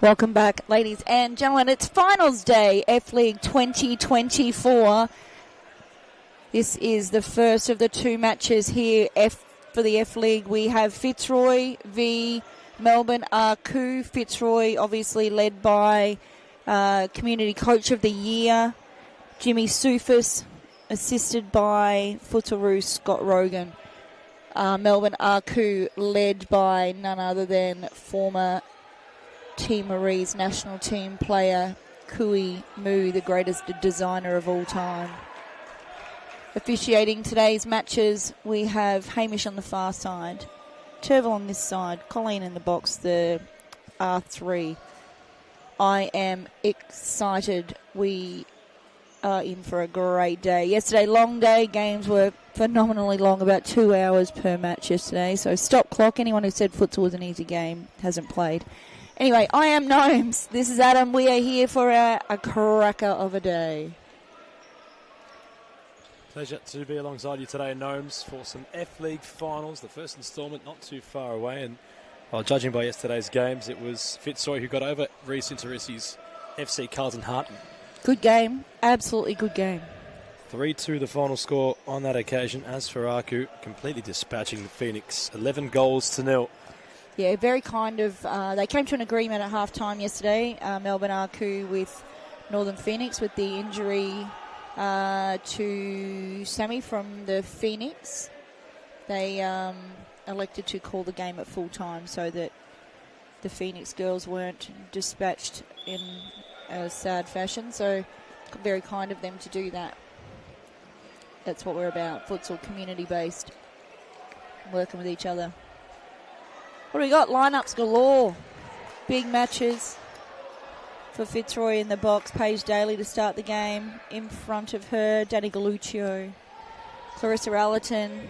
Welcome back, ladies and gentlemen. It's finals day, F-League 2024. This is the first of the two matches here for the F-League. We have Fitzroy v Melbourne Arku. Fitzroy obviously led by Community Coach of the Year, Jimmy Soufis, assisted by Footaroo Scott Rogan. Melbourne Arku led by none other than former Team Marie's national team player, Kui Mu, the greatest designer of all time. Officiating today's matches, we have Hamish on the far side, Terval on this side, Colleen in the box, the R3. I am excited. We are in for a great day. Yesterday, long day. Games were phenomenally long, about 2 hours per match yesterday. So stop clock. Anyone who said futsal was an easy game hasn't played. Anyway, I am Gnomes. This is Adam. We are here for a cracker of a day. Pleasure to be alongside you today, Gnomes, for some F-League finals. The first instalment not too far away. And judging by yesterday's games, it was Fitzroy who got over Reece Interissi's FC Carlton Harton. Good game. Absolutely good game. 3-2 the final score on that occasion. As for Arku, completely dispatching the Phoenix. 11 goals to 0. Yeah, very kind of... they came to an agreement at half-time yesterday, Melbourne Arku with Northern Phoenix, with the injury to Sammy from the Phoenix. They elected to call the game at full-time so that the Phoenix girls weren't dispatched in a sad fashion. So very kind of them to do that. That's what we're about. Futsal, community-based, working with each other. What do we got? Lineups galore. Big matches for Fitzroy in the box. Paige Daly to start the game. In front of her, Danny Galluccio, Clarissa Allerton,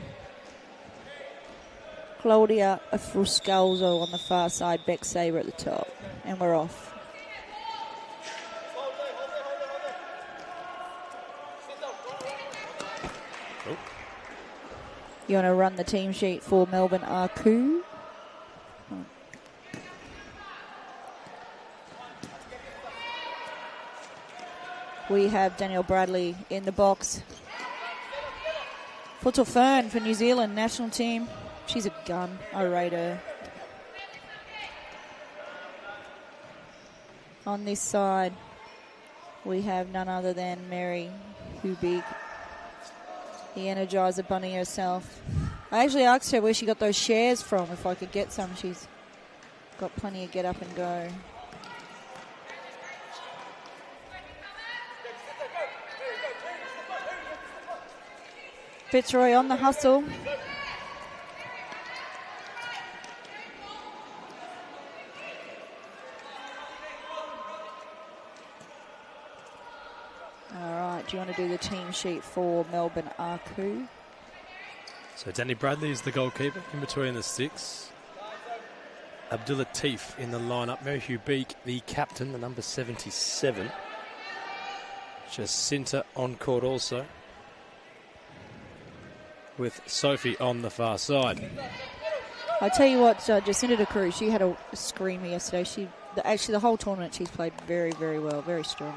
Claudia Fruscalzo on the far side, Beck Sabre at the top. And we're off. You want to run the team sheet for Melbourne Arku? We have Danielle Bradley in the box. Futsal Fern for New Zealand national team. She's a gun. I rate her. On this side, we have none other than Mary Hubig, the Energizer Bunny herself. I actually asked her where she got those shares from, if I could get some. She's got plenty of get up and go. Fitzroy on the hustle. All right, do you want to do the team sheet for Melbourne Arku? So Danny Bradley is the goalkeeper in between the six. Abdul Latif in the lineup. Mary Hugh Beak, the captain, the number 77. Jacinta on court also, with Sophie on the far side. I tell you what, Jacinta de Cruz, she had a screamer yesterday. Actually, the whole tournament she's played very, very well, very strong.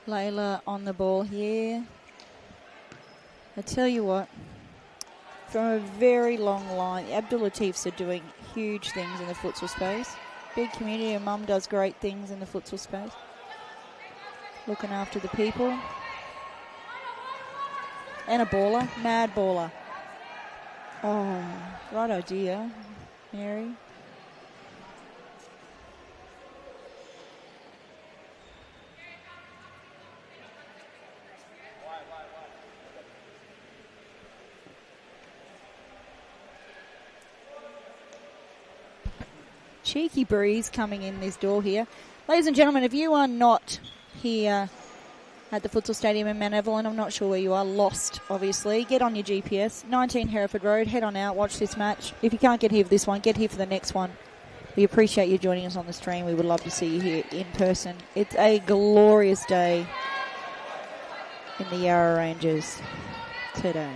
Layla on the ball here. I tell you what, from a very long line, Abdul Latifs are doing huge things in the futsal space. Big community, and Mum does great things in the futsal space. Looking after the people. And a baller, mad baller. Oh, right idea, Mary. Cheeky breeze coming in this door here. Ladies and gentlemen, if you are not here at the Futsal Stadium in Mount Evelyn, I'm not sure where you are, lost obviously, get on your GPS, 19 Hereford Road, head on out, watch this match. If you can't get here for this one, get here for the next one. We appreciate you joining us on the stream. We would love to see you here in person. It's a glorious day in the Yarra Ranges today.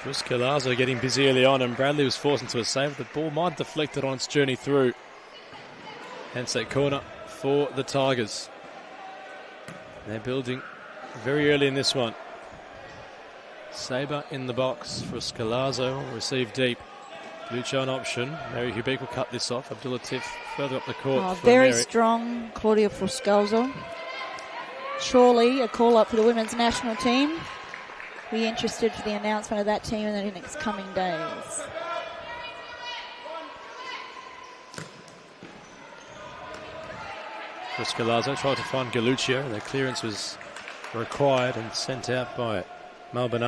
Fuscalazzo getting busy early on, and Bradley was forced into a save. The ball might have deflected on its journey through. Hence a corner for the Tigers. They're building very early in this one. Sabre in the box. Fuscalazzo will receive deep. Lucho on option. Mary Hubik will cut this off. Abdul Latif further up the court. Very strong, Claudia Fuscalazzo. Surely a call-up for the women's national team. Be interested for the announcement of that team in the next coming days. Fuscalazzo tried to find Galuccio. The clearance was required and sent out by Melbourne.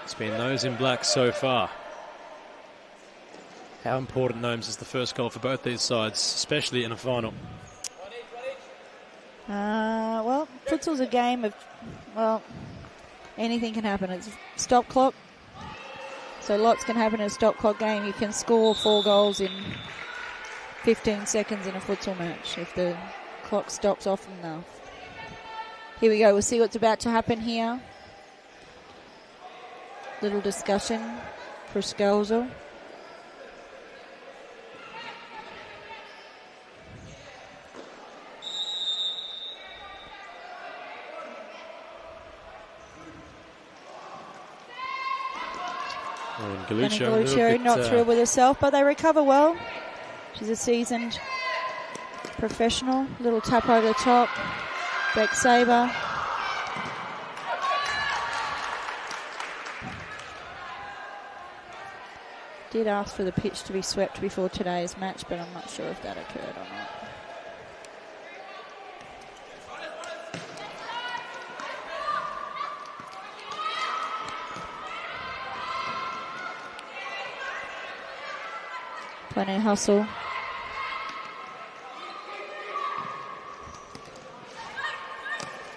It's been those in black so far. How important, Gnomes, is the first goal for both these sides, especially in a final? Well, futsal's a game of, well, anything can happen. It's stop clock, so lots can happen in a stop clock game. You can score 4 goals in 15 seconds in a futsal match if the clock stops often enough. Here we go. We'll see what's about to happen here. Little discussion for Scalzo. Galuccio not thrilled with herself, but they recover well. She's a seasoned professional. Little tap over the top. Beck Sabre. Did ask for the pitch to be swept before today's match, but I'm not sure if that occurred or not. Plenty of hustle.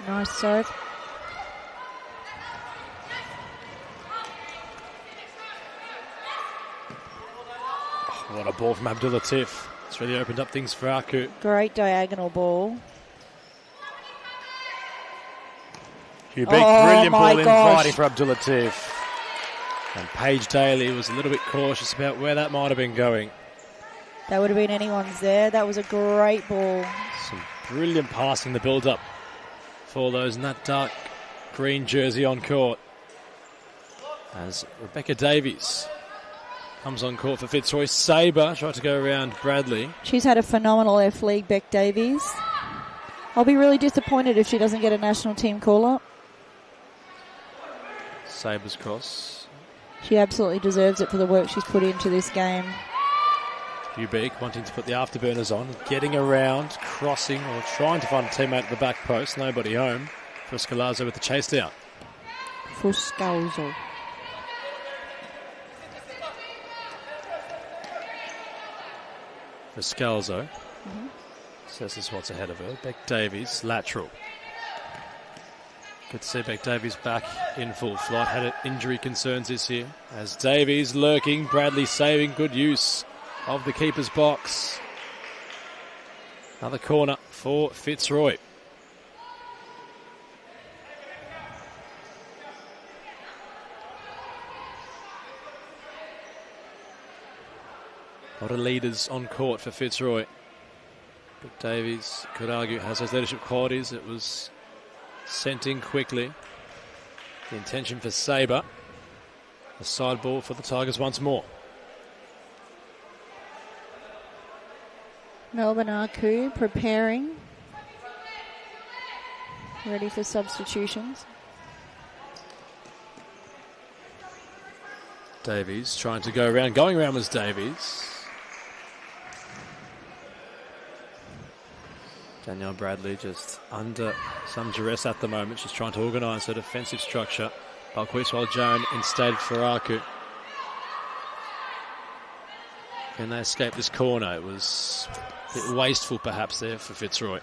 Nice serve. What a ball from Abdul Latif. It's really opened up things for Aku. Great diagonal ball. Big brilliant ball inviting for Abdul Latif. And Paige Daly was a little bit cautious about where that might have been going. That would have been anyone's there. That was a great ball. Some brilliant passing in the build-up for those in that dark green jersey on court. As Rebecca Davies comes on court for Fitzroy. Sabre tried to go around Bradley. She's had a phenomenal F-League, Beck Davies. I'll be really disappointed if she doesn't get a national team call-up. Sabre's cross. She absolutely deserves it for the work she's put into this game. Ubik wanting to put the afterburners on, getting around, crossing or trying to find a teammate at the back post. Nobody home. Fuscalazzo with the chase down. Fuscalazzo. Fuscalazzo. Says this is what's ahead of her. Beck Davies, lateral. Good to see Beck Davies back in full flight. Had injury concerns this year. As Davies lurking, Bradley saving. Good use of the keeper's box. Another corner for Fitzroy. A lot of leaders on court for Fitzroy. But Davies, could argue, has those leadership qualities. It was sent in quickly. The intention for Sabre. The side ball for the Tigers once more. Melbourne Aku preparing. Ready for substitutions. Davies trying to go around. Going around was Davies. Danielle Bradley just under some duress at the moment. She's trying to organise her defensive structure. Balquiswell Joan instead for Aku. Can they escape this corner? It was a bit wasteful perhaps there for Fitzroy.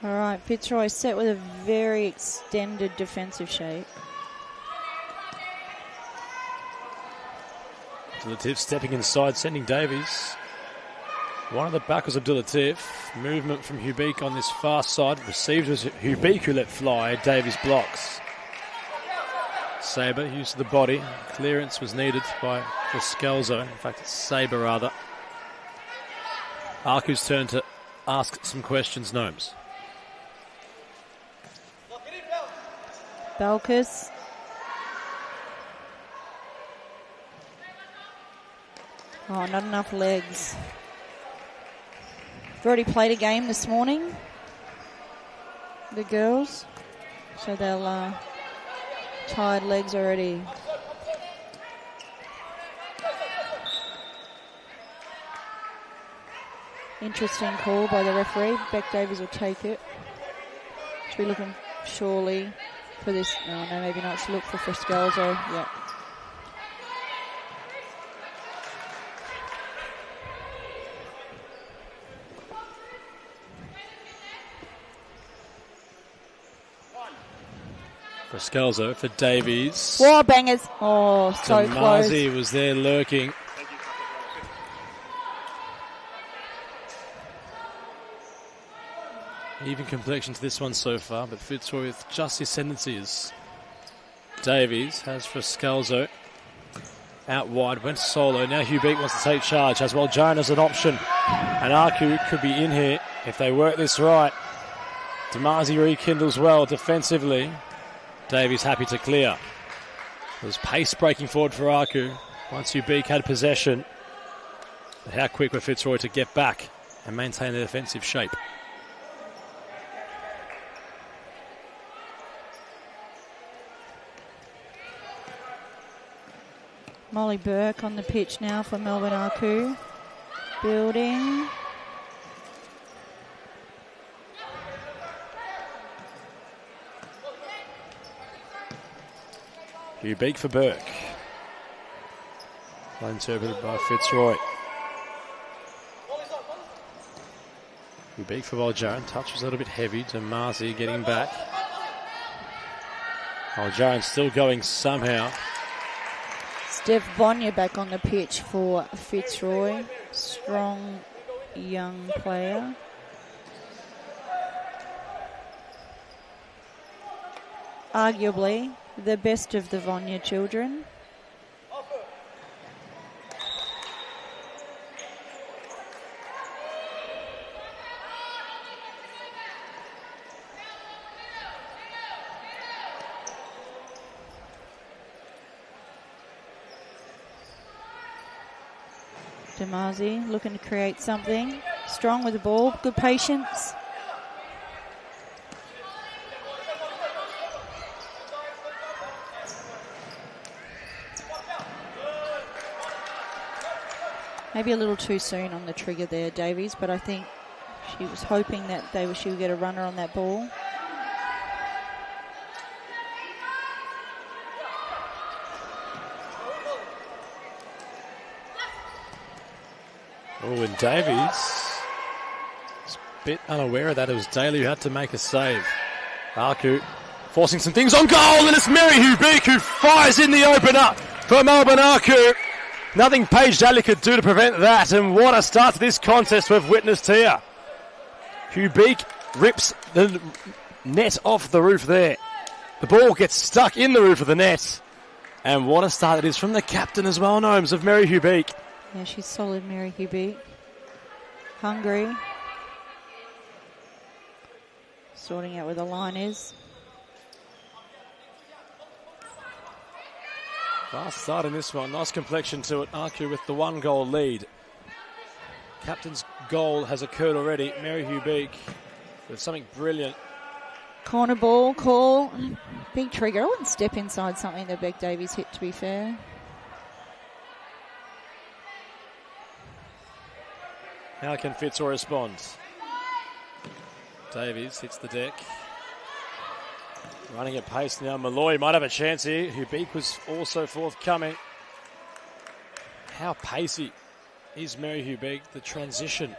All right, Fitzroy set with a very extended defensive shape. Abdulatif stepping inside, sending Davies. One of the back was Abdulatif. Movement from Hubeek on this far side. Received was Hubeek who let fly. Davies blocks. Sabre used the body. Clearance was needed by Scalzo. In fact, it's Sabre rather. Aku's turn to ask some questions, Gnomes. Belkis. Oh, not enough legs. They've already played a game this morning, the girls, so they'll tired legs already. Interesting call by the referee. Beck Davies will take it. Should be looking surely for this. No, maybe not. Should look for Scalzo. Yeah. For Scalzo, for Davies. War bangers. Oh, so close. Damazi was there lurking. Even complexion to this one so far, but Fitzroy with just his ascendancy as Davies has for Scalzo. Out wide, went solo. Now Hubeek wants to take charge, as well Joan as an option. And Aku could be in here if they work this right. Damazi rekindles well defensively. Davies happy to clear. There's pace breaking forward for Aku once Hubeek had possession. But how quick were Fitzroy to get back and maintain the defensive shape? Molly Burke on the pitch now for Melbourne Aku. Building. Hubeek for Burke. Interpreted by Fitzroy. Hubeek for Valjaran. Touch was a little bit heavy. Damazi getting back. Valjaran still going somehow. Steph Bonya back on the pitch for Fitzroy. Strong young player. Arguably the best of the Vonya children. Damazi looking to create something. Strong with the ball, good patience. Maybe a little too soon on the trigger there, Davies, but I think she was hoping that she would get a runner on that ball. Oh, and Davies was a bit unaware of that. It was Daly who had to make a save. Aku forcing some things on goal, and it's Mary Hubeek who fires in the opener for Melbourne Aku. Nothing Paige Daly could do to prevent that, and what a start to this contest we've witnessed here. Hubeek rips the net off the roof there. The ball gets stuck in the roof of the net, and what a start it is from the captain as well, Gnomes, of Mary Hubeek. Yeah, she's solid, Mary Hubeek. Hungry. Sorting out where the line is. Fast start in this one. Nice complexion to it. Aku with the 1-goal lead. Captain's goal has occurred already. Mary Hubeek with something brilliant. Corner ball call. Big trigger. I wouldn't step inside something that Beck Davies hit, to be fair. How can Fitzroy respond? Davies hits the deck. Running at pace now. Malloy might have a chance here. Hubeek was also forthcoming. How pacey is Mary Hubeek? The transition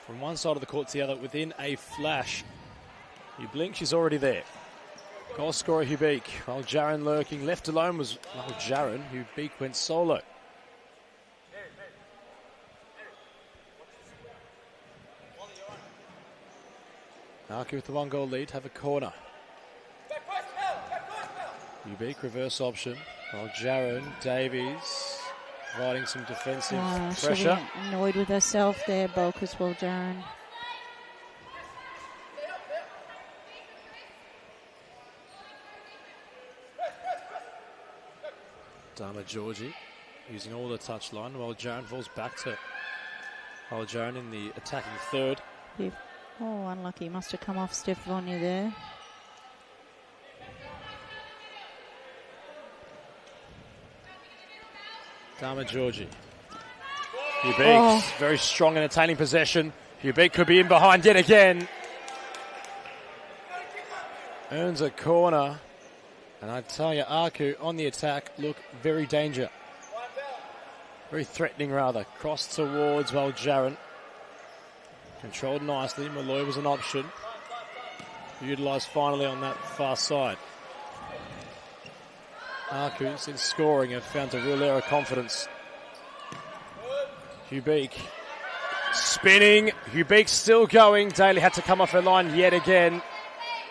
from one side of the court to the other within a flash. You blink, she's already there. Goal scorer Hubik, while Jaron lurking. Left alone was Jaron. Hubik went solo. Arky with the 1-goal lead, have a corner. Hubik, reverse option. While Jaron, Davies, providing some defensive pressure. She'll be annoyed with herself there, bulk as well, Jaron. Dama Georgie using all the touchline while Jaron falls back to Jaron in the attacking third. Yeah. Oh, unlucky. Must have come off Stefania there. Dama Georgie. Hubik, very strong in attaining possession. Hubik could be in behind yet again. Earns a corner. And I tell you, Aku on the attack look very danger. Very threatening, rather. Cross towards Jaron. Controlled nicely. Malloy was an option. Utilised finally on that far side. Aku, since scoring, have found a real air of confidence. Hubik spinning. Hubik still going. Daly had to come off her line yet again.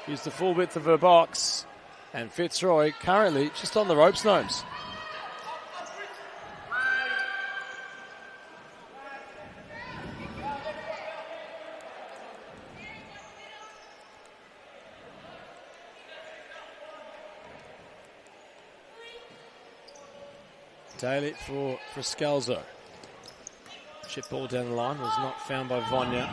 Used the full width of her box. And Fitzroy currently just on the ropes, Gnomes. Daly for Scalzo. Chip ball down the line, was not found by Vonya.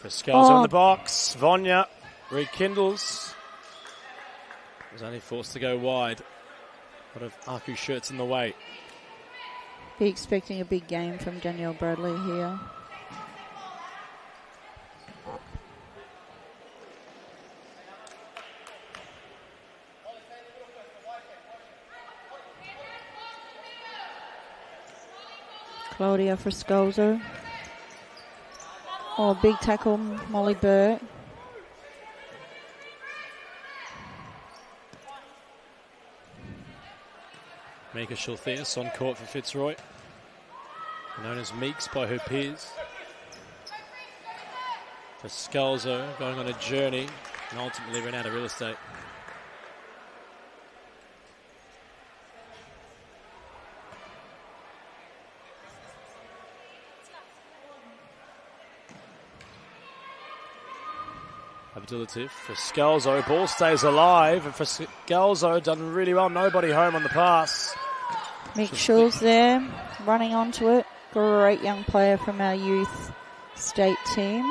Scalzo in the box. Vonya rekindles. Was only forced to go wide. A lot of Aku shirts in the way. Be expecting a big game from Danielle Bradley here. Claudia for Scalzo. Oh, big tackle, Molly Burke. Mika Shultheus on court for Fitzroy. Known as Meeks by her peers. For Scalzo, going on a journey and ultimately ran out of real estate. Abdulatif for Scalzo. Ball stays alive. And for Scalzo, done really well. Nobody home on the pass. Mick Schulz there, running onto it. Great young player from our youth state team.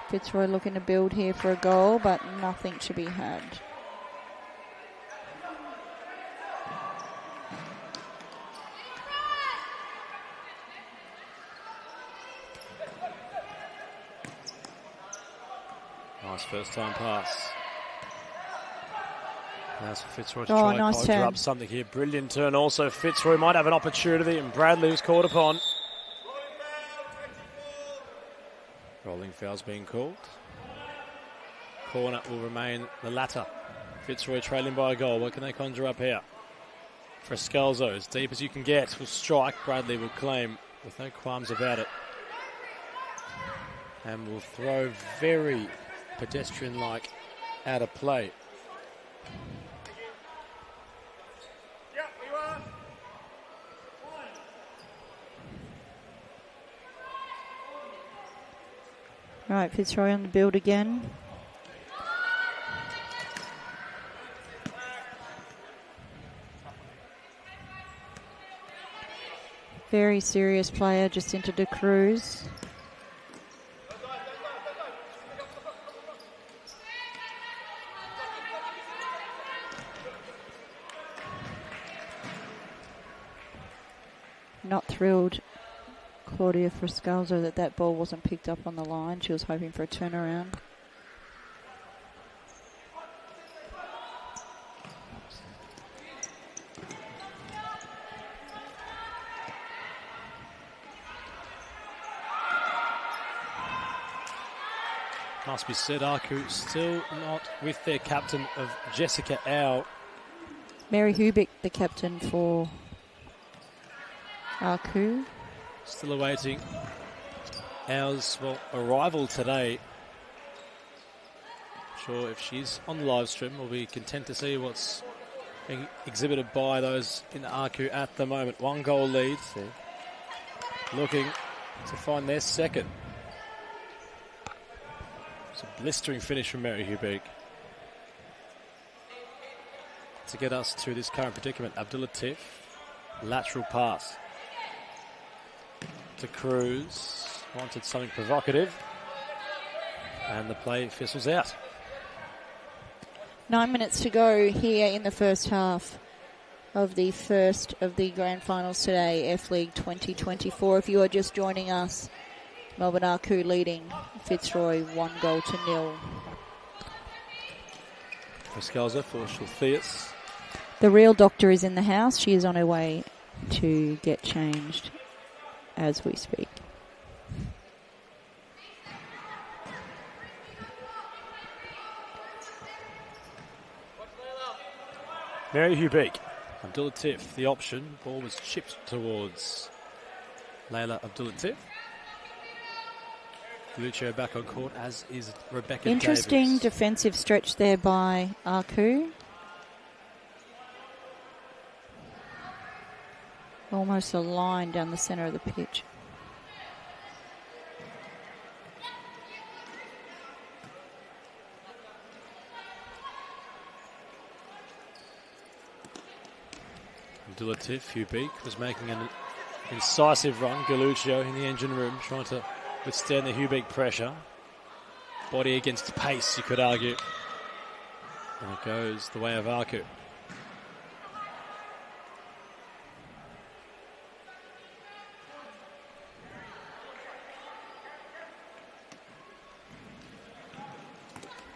Fitzroy looking to build here for a goal, but nothing to be had. Nice first time pass. That's for Fitzroy to try and conjure up something here. Brilliant turn also. Fitzroy might have an opportunity, and Bradley was caught upon. Rolling foul's being called. Corner will remain the latter. Fitzroy trailing by a goal. What can they conjure up here? For Scalzo, as deep as you can get, will strike. Bradley will claim with no qualms about it. And will throw very pedestrian-like out of play. Right, Fitzroy on the build again. Very serious player, just into De Cruz. thrilled, Claudia Friscalzo, that ball wasn't picked up on the line. She was hoping for a turnaround. Must be said, Aku still not with their captain of Jessica Au. Mary Hubick, the captain for Aku. Still awaiting Au's arrival today. Sure, if she's on the live stream, we'll be content to see what's being exhibited by those in Aku at the moment. 1 goal lead. Looking to find their second. It's a blistering finish from Mary Hubick to get us to this current predicament. Abdulatif, lateral pass to Cruz, wanted something provocative, and the play fizzles out. 9 minutes to go here in the first half of the first of the grand finals today, F-League 2024. If you are just joining us, Melbourne Aku leading Fitzroy 1-0. Friscalzo for Shultheus. The real doctor is in the house. She is on her way to get changed as we speak. Mary Hubick. Abdulatif, the option. Ball was chipped towards Layla Abdulatif. Lucio back on court, as is Rebecca Interesting Davis. Defensive stretch there by Aku. Almost a line down the centre of the pitch. Abdulatif, Hubick was making an incisive run. Galuccio in the engine room trying to withstand the Hubick pressure. Body against pace, you could argue. And it goes the way of Aku.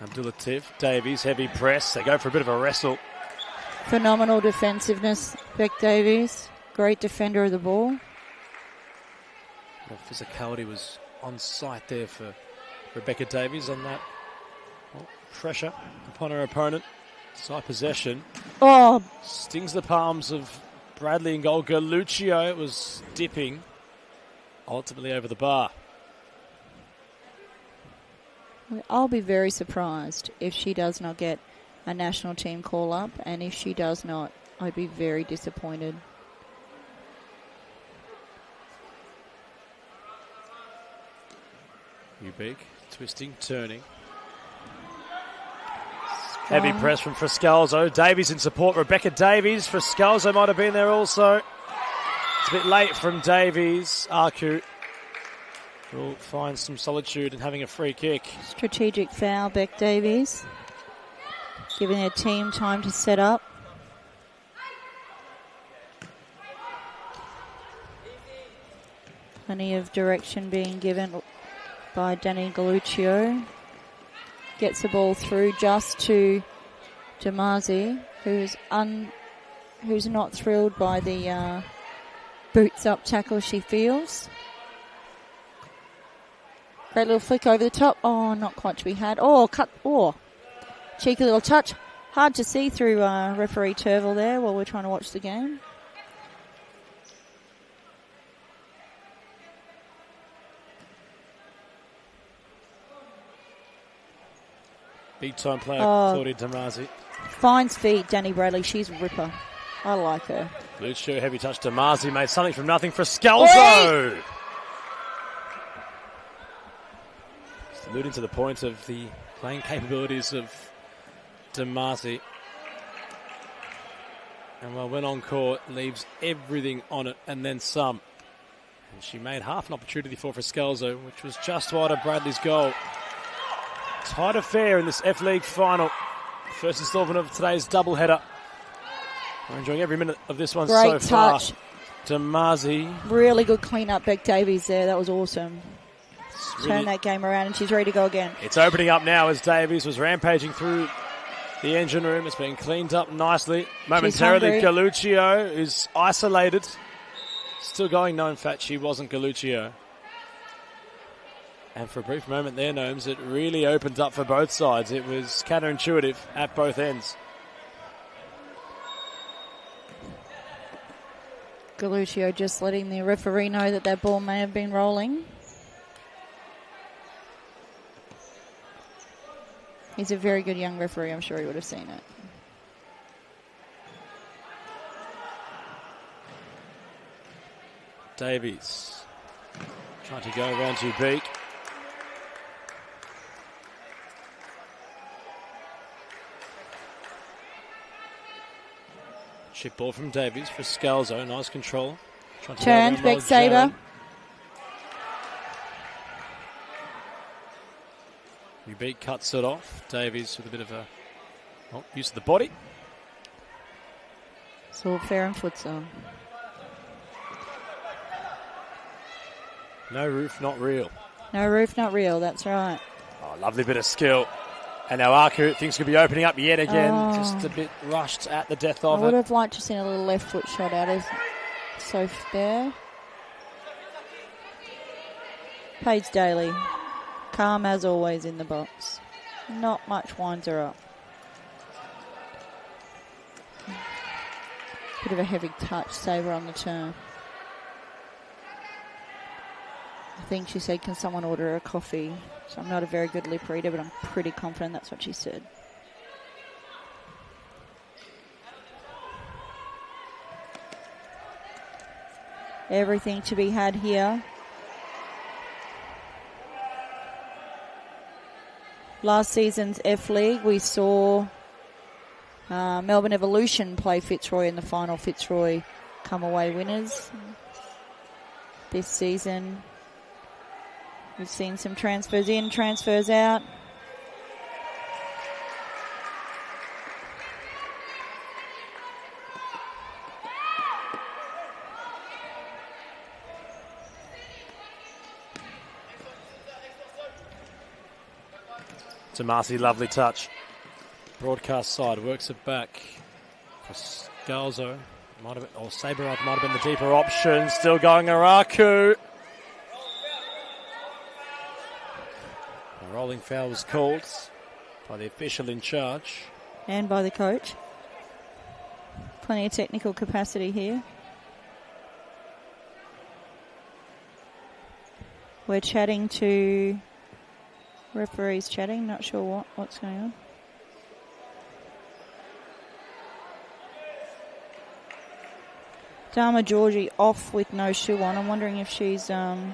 Abdulatif, Davies, heavy press. They go for a bit of a wrestle. Phenomenal defensiveness, Beck Davies. Great defender of the ball. The physicality was on site there for Rebecca Davies on that pressure upon her opponent. Side possession. Oh, Stings the palms of Bradley and goal. Galuccio was dipping. Ultimately over the bar. I'll be very surprised if she does not get a national team call-up, and if she does not, I'd be very disappointed. Hubick, twisting, turning. Heavy press from Friscalzo. Davies in support. Rebecca Davies. Friscalzo might have been there also. It's a bit late from Davies. Aku will find some solitude in having a free kick. Strategic foul, Beck Davies. Giving their team time to set up. Plenty of direction being given by Danny Galuccio. Gets the ball through just to Damazi, who's not thrilled by the boots up tackle she feels. Great little flick over the top. Oh, not quite to be had. Oh, cut. Oh, cheeky little touch. Hard to see through referee Turville there while we're trying to watch the game. Big time player, Claudia Damazi. Finds feet, Danny Bradley. She's a ripper. I like her. Lucio, heavy touch. Damazi made something from nothing for Scalzo. Alluding to the point of the playing capabilities of Damazi. And well, when on court, leaves everything on it and then some. And she made half an opportunity for Scalzo, which was just wide of Bradley's goal. Tight affair in this F-League final. First installment of today's doubleheader. We're enjoying every minute of this one so far. Great touch. Damazi. Really good clean up, Beck Davies there. That was awesome. Really, Turn that game around and she's ready to go again. it's opening up now as Davies was rampaging through the engine room. It's been cleaned up nicely. Momentarily, Galluccio is isolated. Still going, no, in fact, she wasn't Galluccio. And for a brief moment there, Gnomes, it really opened up for both sides. It was counterintuitive at both ends. Galluccio just letting the referee know that that ball may have been rolling. He's a very good young referee. I'm sure he would have seen it. Davies trying to go around to Beak. Chip ball from Davies for Scalzo. Nice control. Turned, Beck Sabre. Beak cuts it off. Davies with a bit of a use of the body. It's all fair in futsal. No roof, not real. No roof, not real. That's right. Oh, lovely bit of skill. And now Aku, things could be opening up yet again. Just a bit rushed at the death of it. I would have liked to see a little left foot shot out of Soph there. Paige Daly. Calm as always in the box. Not much winds her up. Bit of a heavy touch, Sabre on the turn. I think she said, can someone order her a coffee? So I'm not a very good lip reader, but I'm pretty confident that's what she said. Everything to be had here. Last season's F League, we saw Melbourne Evolution play Fitzroy in the final. Fitzroy come away winners. This season, we've seen some transfers in, transfers out. Tomasi, lovely touch. Broadcast side works it back. Scalzo might have been, or Sabre might have been the deeper option. Still going Araku. A rolling foul was called by the official in charge. And by the coach. Plenty of technical capacity here. We're chatting to... Referee's chatting, not sure what's going on. Dharma Georgie off with no shoe on. I'm wondering if she's done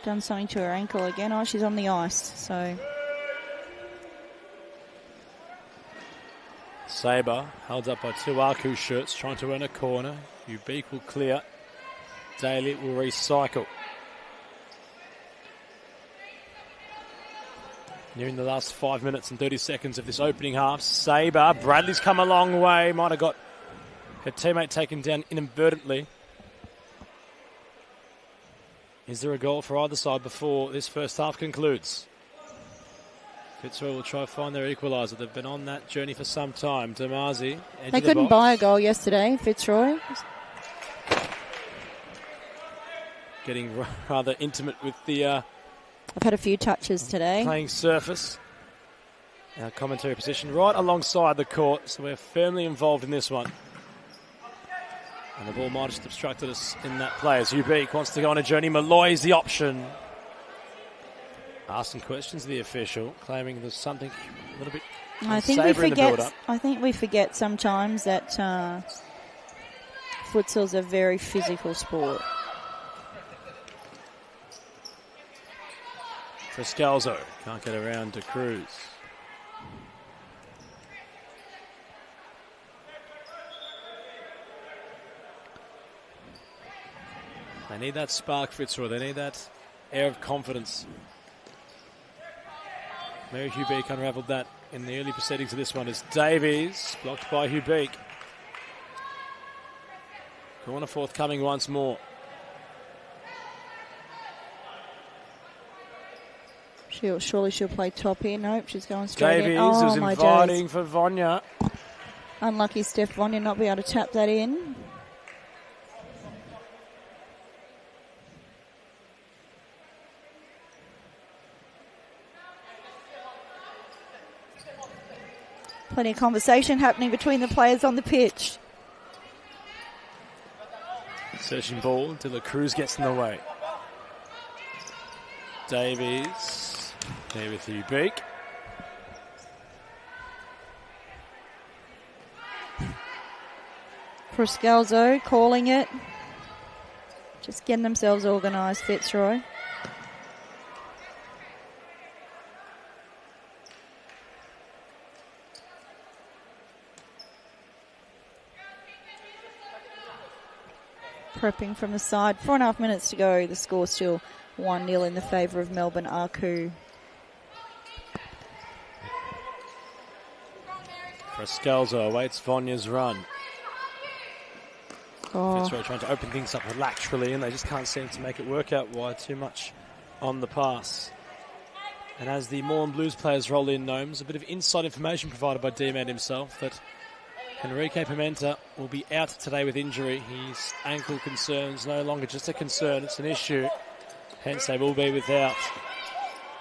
something to her ankle again. Oh, she's on the ice, so. Sabre held up by two Aku shirts, trying to earn a corner. Ubeek will clear. Daly will recycle. Nearing the last 5 minutes and 30 seconds of this opening half. Sabre, Bradley's come a long way. Might have got her teammate taken down inadvertently. Is there a goal for either side before this first half concludes? Fitzroy will try to find their equaliser. They've been on that journey for some time. Damazi. They couldn't buy a goal yesterday, Fitzroy. Getting rather intimate with the... I've had a few touches today. Playing surface. Our commentary position right alongside the court, so we're firmly involved in this one. And the ball might have just obstructed us in that play as Ubeek wants to go on a journey. Malloy's the option. Asking questions of the official, claiming there's something a little bit unsavory in the build-up. I think we forget sometimes that futsal's a very physical sport. For Scalzo, can't get around to Cruz. They need that spark, Fitzroy. They need that air of confidence. Mary Ubeek unravelled that in the early proceedings of this one as Davies blocked by Ubeek. Corner forthcoming once more. Surely she'll play top here. Nope, she's going straight Davies in. Oh, was my inviting days. for Vonya. Unlucky Steph Vonya not be able to tap that in. Plenty of conversation happening between the players on the pitch. Searching ball until the Cruz gets in the way. Davies there with you, Beak. Proscalzo calling it. Just getting themselves organised, Fitzroy. Prepping from the side. 4.5 minutes to go. The score still 1-0 in the favour of Melbourne Aku. Proscalzo awaits Vonya's run. Oh. Fitzroy trying to open things up laterally, and they just can't seem to make it work out wide. Too much on the pass. And as the Melbourne Blues players roll in, Gnomes, a bit of inside information provided by D-Man himself that Enrique Pimenta will be out today with injury. His ankle concerns no longer just a concern, it's an issue. Hence they will be without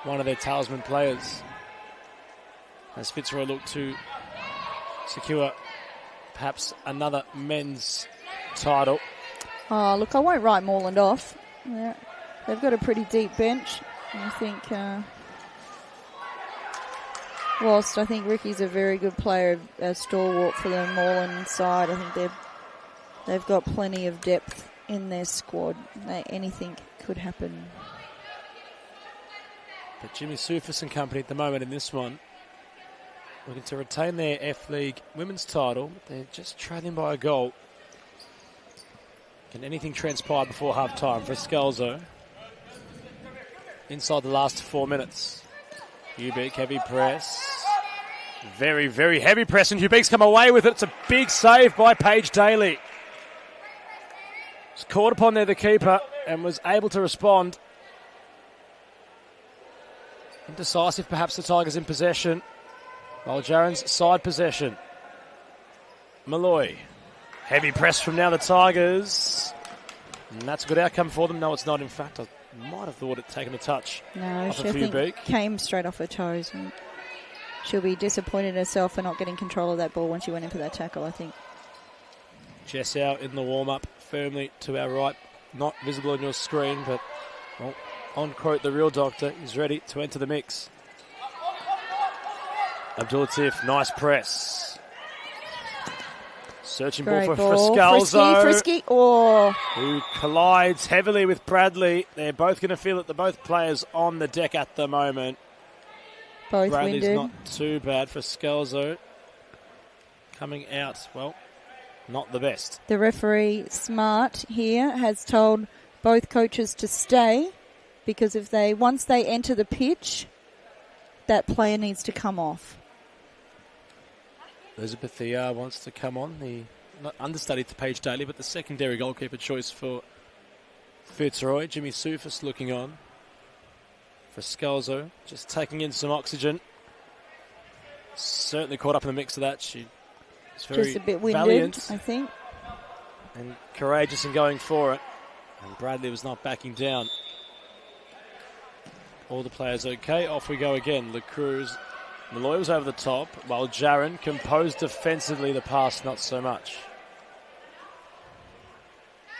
one of their talisman players. As Fitzroy look to secure perhaps another men's title. Oh, look, I won't write Moreland off. Yeah, they've got a pretty deep bench. I think, whilst I think Ricky's a very good player, a stalwart for the Moreland side, I think they've got plenty of depth in their squad. Anything could happen. But Jimmy Sufis and company at the moment in this one, looking to retain their F-League women's title. They're just trailing by a goal. Can anything transpire before half-time for Scalzo? Inside the last 4 minutes. Hubeek, heavy press. Very, very heavy press, and Hubeek's come away with it. It's a big save by Paige Daly. Was caught upon there, the keeper, and was able to respond. Indecisive, perhaps the Tigers in possession. While Jaren's side possession. Malloy. Heavy press from now the Tigers. And that's a good outcome for them. No, it's not. In fact, I might have thought it taken a touch. No, she I think came straight off her toes. And she'll be disappointed in herself for not getting control of that ball when she went in for that tackle, I think. Jess out in the warm-up, firmly to our right. Not visible on your screen, but well, on quote the real doctor, is ready to enter the mix. Abdulatif, nice press. Searching ball for Proscalzo. Frisky. Oh. Who collides heavily with Bradley. They're both going to feel it. They're both players on the deck at the moment. Both Bradley's winded. not too bad for Scalzo. Coming out, well, not the best. The referee, Smart, here, has told both coaches to stay because once they enter the pitch, that player needs to come off. Elizabeth Thiar wants to come on, the not understudy to Paige Daly, but the secondary goalkeeper choice for Fitzroy. Jimmy Sufis looking on for Scalzo, just taking in some oxygen. Certainly caught up in the mix of that. She was very just a bit winded, valiant, I think, and courageous in going for it. And Bradley was not backing down. All the players okay. Off we go again. La Cruz. Malloy was over the top, while Jaren composed defensively. The pass, not so much.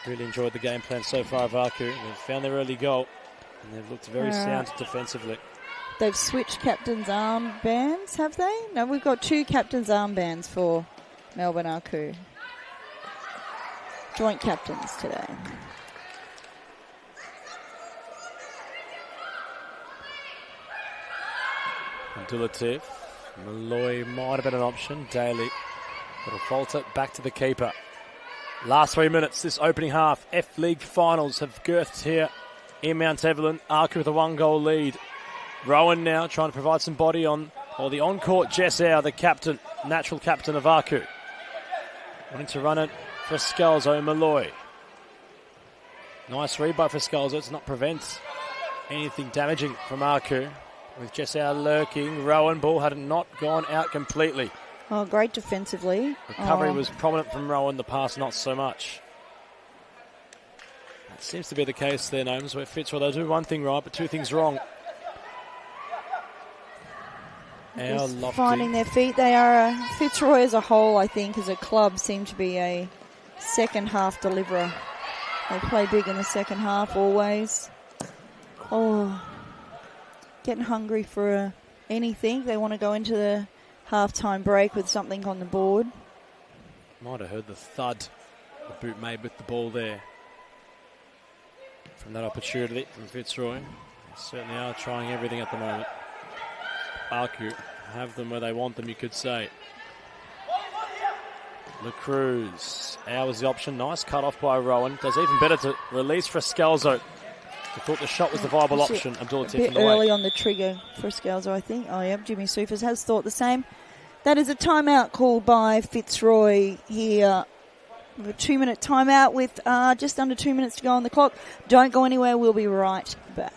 Really enjoyed the game plan so far of Aku. They've found their early goal, and they've looked very sound defensively. They've switched captain's armbands, have they? No, we've got 2 captain's armbands for Melbourne Aku. Joint captains today. Abdulatif. Malloy might have been an option. Daly. Little falter. Back to the keeper. Last 3 minutes, this opening half. F-League finals have girthed here in Mount Evelyn. Aku with a 1-goal lead. Rowan now trying to provide some body on, or the on-court Jess Howe, the captain, natural captain of Aku. Wanting to run it for Scalzo. Malloy. Nice read by Scalzo to not prevent anything damaging from Aku. With Jessau lurking, Rowan ball had not gone out completely. Oh, great defensively. Recovery was prominent from Rowan, the pass not so much. That seems to be the case there, Gnomes, where Fitzroy, they do one thing right, but two things wrong. Finding their feet. They are, Fitzroy as a whole, I think, as a club, seem to be a second half deliverer. They play big in the second half always. Oh, getting hungry for anything. They want to go into the half-time break with something on the board. Might have heard the thud the boot made with the ball there. From that opportunity from Fitzroy. They certainly are trying everything at the moment. Aku have them where they want them, you could say. LaCruz. Hours the option. Nice cut off by Rowan. Does even better to release for Scalzo. I thought the shot was the viable option. Abdullah Tiff in the way. Early on the trigger for Scalzo, I think. Oh, yep, Jimmy Soufas has thought the same. That is a timeout called by Fitzroy here. We have a 2-minute timeout with just under 2 minutes to go on the clock. Don't go anywhere. We'll be right back.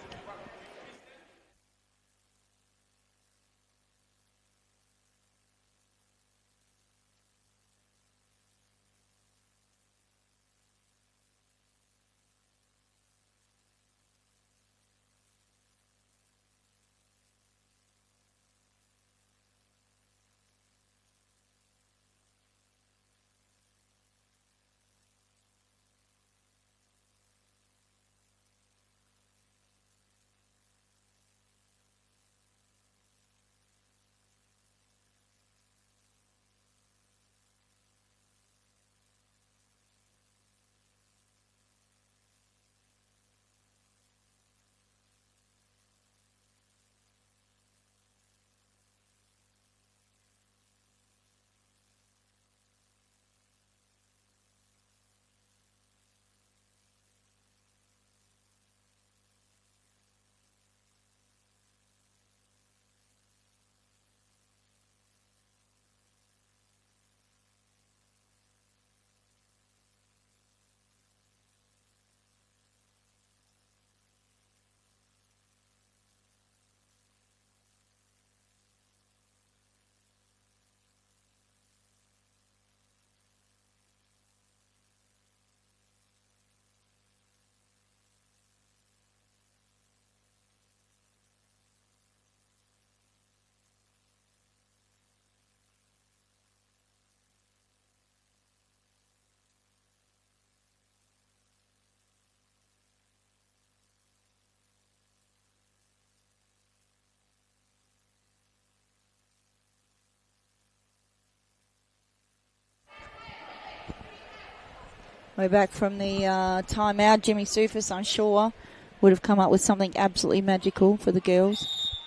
We're back from the timeout. Jimmy Soufas, I'm sure, would have come up with something absolutely magical for the girls.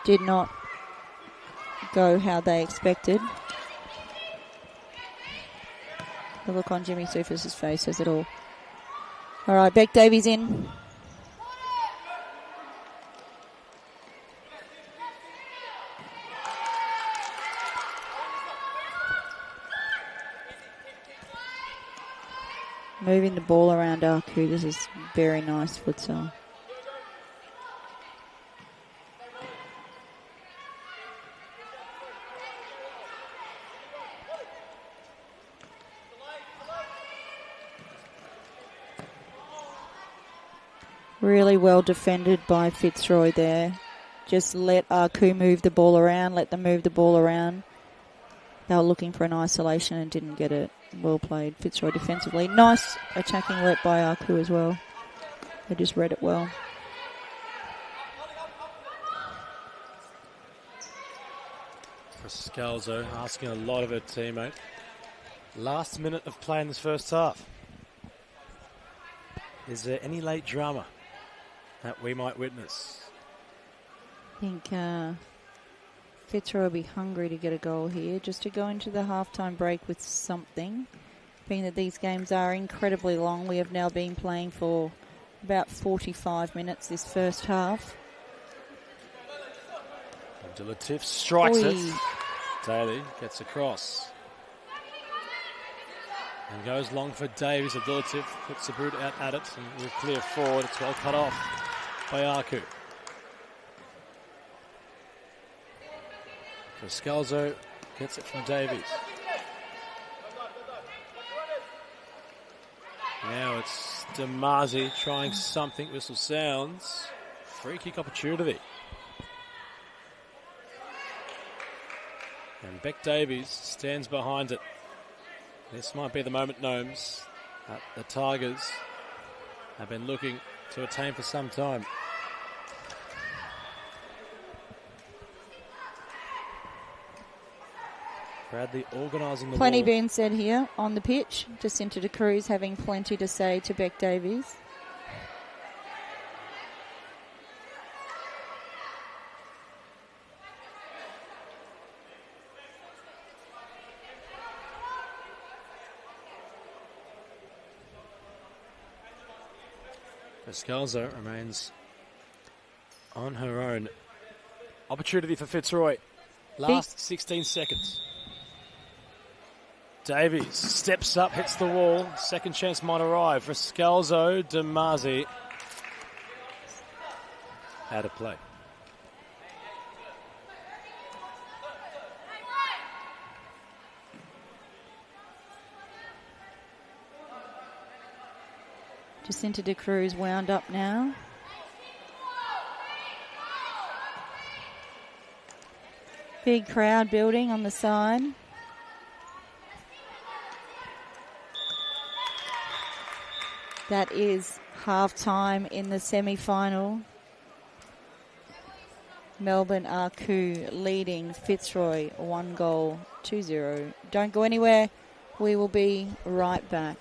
Did not go how they expected. The look on Jimmy Soufas' face says it all. All right, Beck Davies in. Moving the ball around Aku. This is very nice futsal. Really well defended by Fitzroy there. Just let Aku move the ball around, let them move the ball around. They were looking for an isolation and didn't get it. Well played, Fitzroy defensively. Nice attacking work by Aku as well. They just read it well. For Scalzo, asking a lot of her teammate. Last minute of play in this first half. Is there any late drama that we might witness? I think Fitzroy will be hungry to get a goal here, just to go into the halftime break with something. Being that these games are incredibly long, we have now been playing for about 45 minutes this first half. Abdullah Tiff strikes it. Daly gets across. And goes long for Davies. Abdulatif puts the boot out at it and will clear forward. It's well cut off by Aku. Scalzo gets it from Davies. Now it's Damazi trying something. Whistle sounds. Free kick opportunity. And Beck Davies stands behind it. This might be the moment, Gnomes, that the Tigers have been looking to attain for some time. Bradley organising the Plenty ball. being said here on the pitch. Jacinta de Cruz having plenty to say to Beck Davies. Scalzo remains on her own. Opportunity for Fitzroy. Last 16 seconds. Davies steps up, hits the wall. Second chance might arrive for Scalzo. Damazi out of play. Jacinta de Cruz wound up now. Big crowd building on the side. That is half-time in the semi-final. Melbourne Aku leading Fitzroy 1-2-0. Don't go anywhere. We will be right back.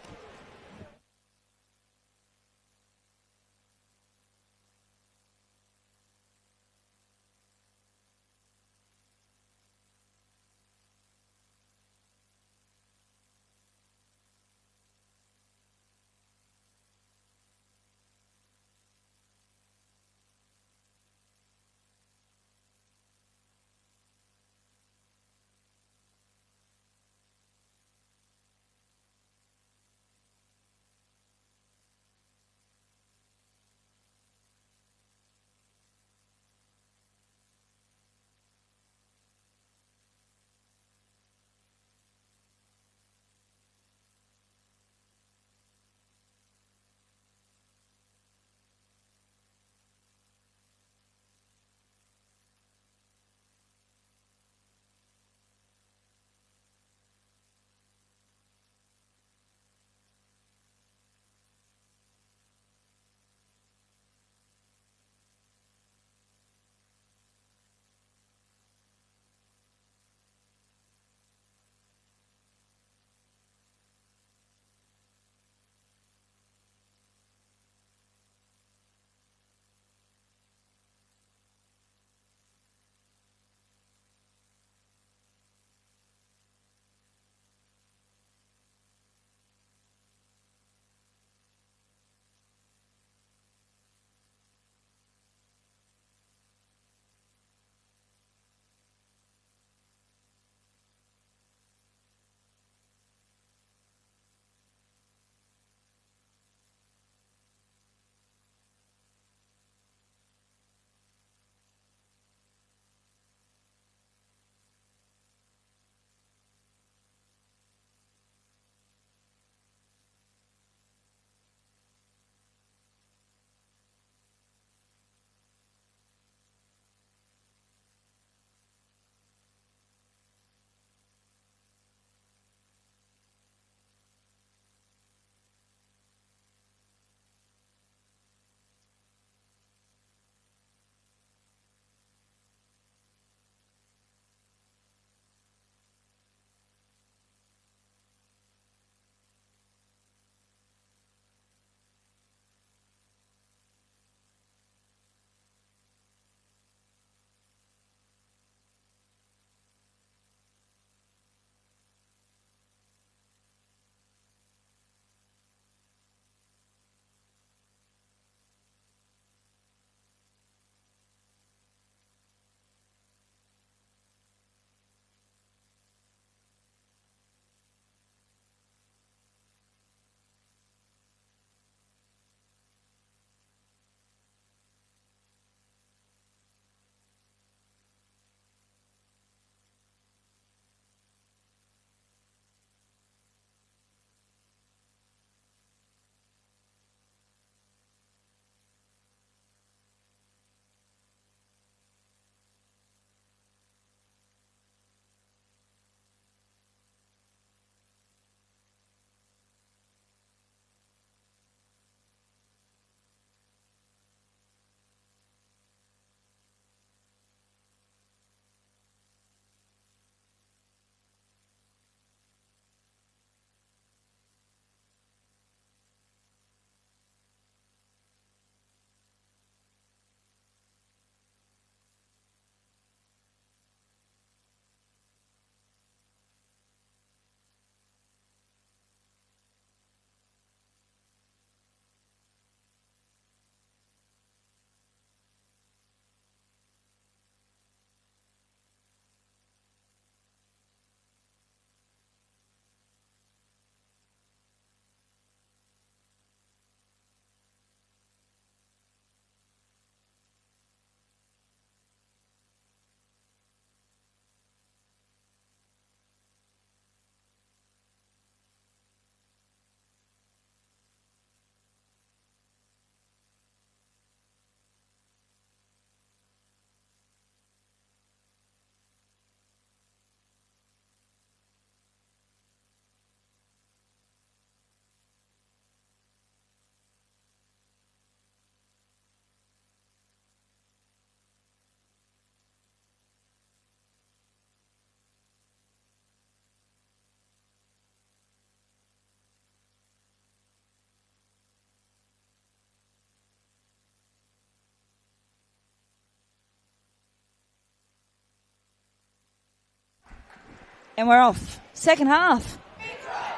And we're off. Second half.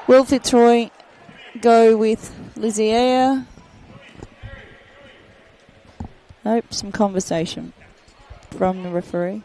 Will Fitzroy go with Lizier? Nope, some conversation from the referee.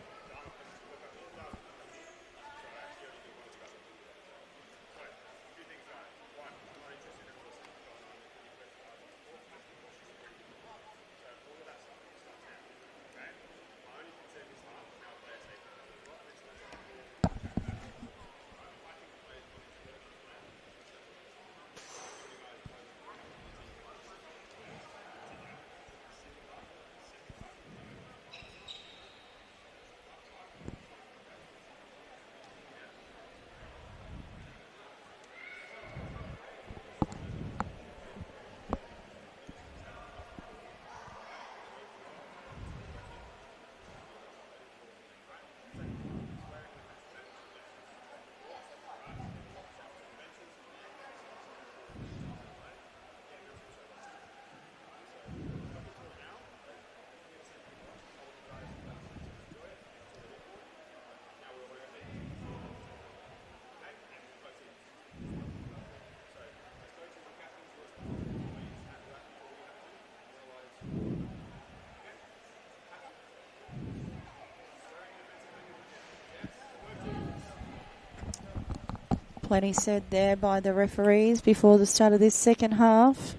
Plenty said there by the referees before the start of this second half.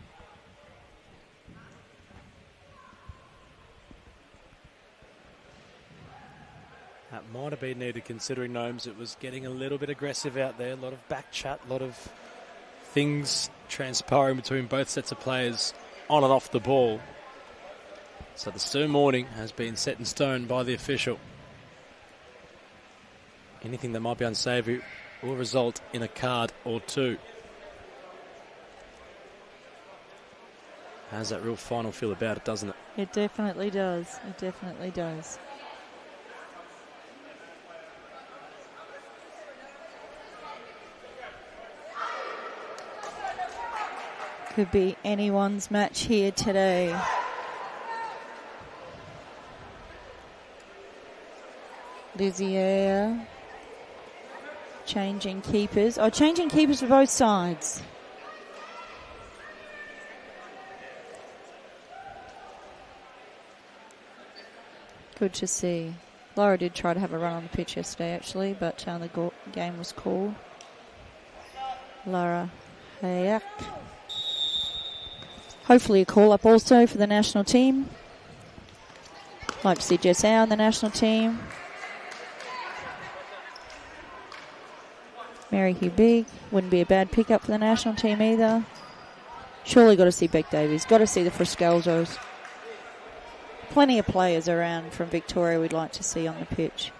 That might have been needed considering Gnomes. It was getting a little bit aggressive out there. A lot of back chat, a lot of things transpiring between both sets of players on and off the ball. So the stern warning has been set in stone by the official. Anything that might be unsavoury will result in a card or two. Has that real final feel about it, doesn't it? It definitely does. It definitely does. Could be anyone's match here today. Lizier changing keepers. Oh, changing keepers for both sides. Good to see. Laura did try to have a run on the pitch yesterday, actually, but the game was called. Laura Hayak. Hopefully a call-up also for the national team. Like to see Jess Howe in the national team. Mary Hugh Big. Wouldn't be a bad pickup for the national team either. Surely got to see Beck Davies. Got to see the Friscalzos. Plenty of players around from Victoria we'd like to see on the pitch.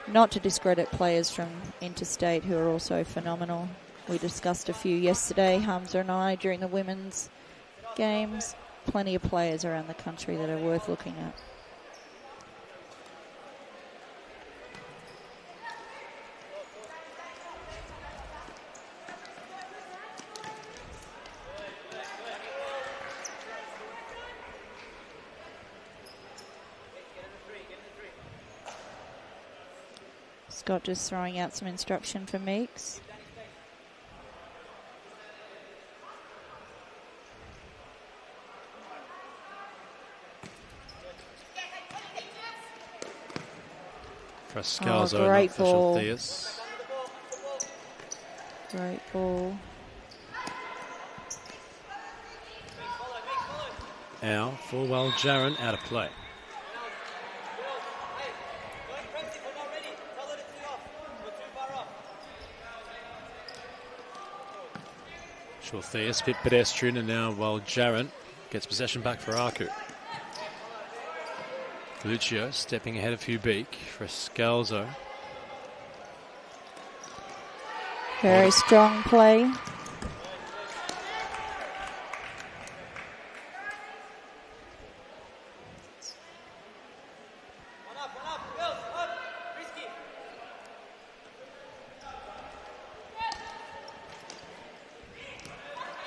Not to discredit players from interstate who are also phenomenal. We discussed a few yesterday, Hamza and I, during the women's games. Plenty of players around the country that are worth looking at. Scott just throwing out some instruction for Meeks. Friscalzo, great ball. Theus. Great ball. Now, Fulwell Jaron out of play. Theus, bit pedestrian, and now Jaron gets possession back for Aku. Lucio stepping ahead of Hugh Beak for Scalzo. Very strong play.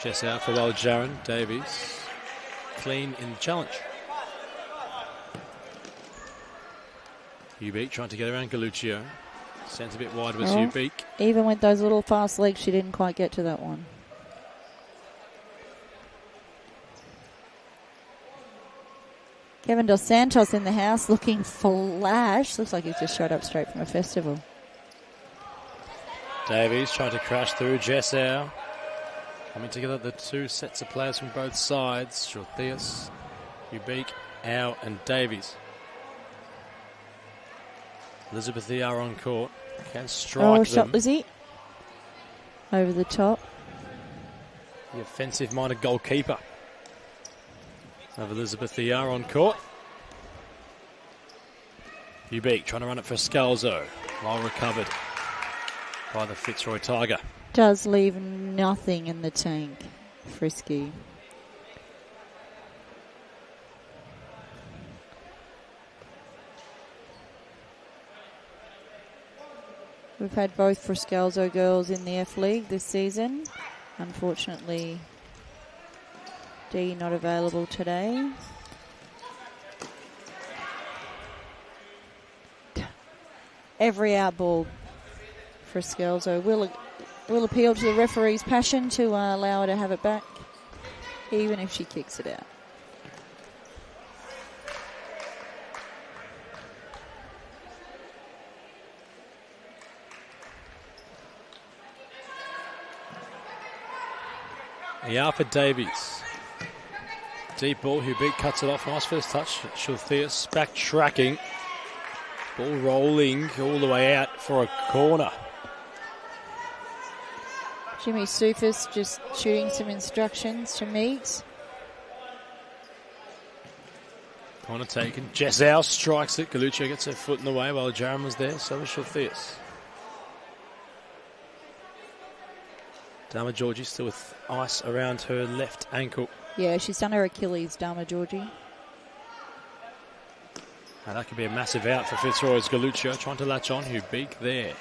Jess out for Jaron. Davies clean in the challenge. Ubeek trying to get around Galuccio. Sends a bit wide was Ubeek. Even with those little fast legs, she didn't quite get to that one. Kevin Dos Santos in the house looking flash. Looks like he's just showed up straight from a festival. Davies trying to crash through. Jessau. Coming together the two sets of players from both sides. Shortheus, Ubeek, Au and Davies. Elizabeth ER on court. Can strike them. Shot Lizzie. Over the top. The offensive-minded goalkeeper of Elizabeth ER on court. Ubeek trying to run it for Scalzo. Well recovered by the Fitzroy Tiger. Does leave nothing in the tank. Frisky. We've had both Frascalzo girls in the F League this season. Unfortunately, Dee not available today. Every out ball for Scalzo will appeal to the referee's passion to allow her to have it back, even if she kicks it out. For Davies. Deep ball, Ubeek cuts it off. Nice first touch. Shultheus back tracking. Ball rolling all the way out for a corner. Jimmy Sufis just shooting some instructions to Meeks. Corner taken. Jessau strikes it. Galuccio gets her foot in the way while Jaron was there. So was Shultheus. Dama Georgie still with ice around her left ankle. Yeah, she's done her Achilles, Dama Georgie. And that could be a massive out for Fitzroy's Galuccio trying to latch on. Ubeek there.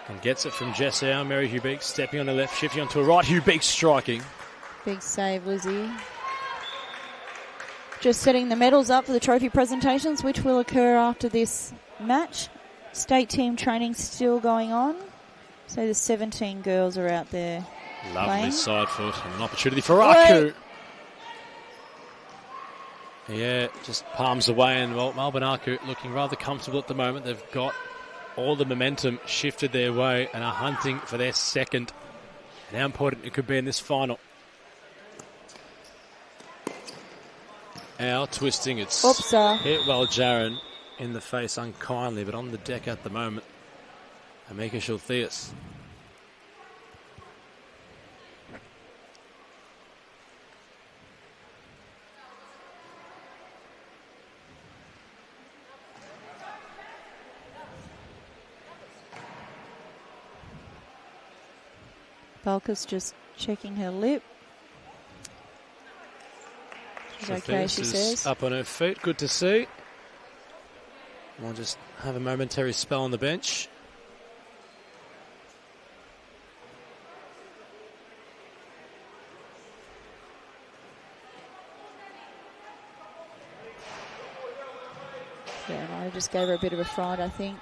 And gets it from Jessau. Mary Ubeek stepping on the left, shifting onto the right. Ubeek striking. Big save, Lizzie. Just setting the medals up for the trophy presentations, which will occur after this match. State team training still going on. So the 17 girls are out there. Lovely playing. Side foot and an opportunity for Aku. Yeah, just palms away, and well, Melbourne Aku looking rather comfortable at the moment. They've got all the momentum shifted their way and are hunting for their second. And how important it could be in this final. Al twisting, it's hit well Jaron in the face unkindly, but on the deck at the moment. Amika Shultheus. Balka's just checking her lip. She's okay, she says. Up on her feet, good to see. We'll just have a momentary spell on the bench. Yeah, I just gave her a bit of a fright, I think.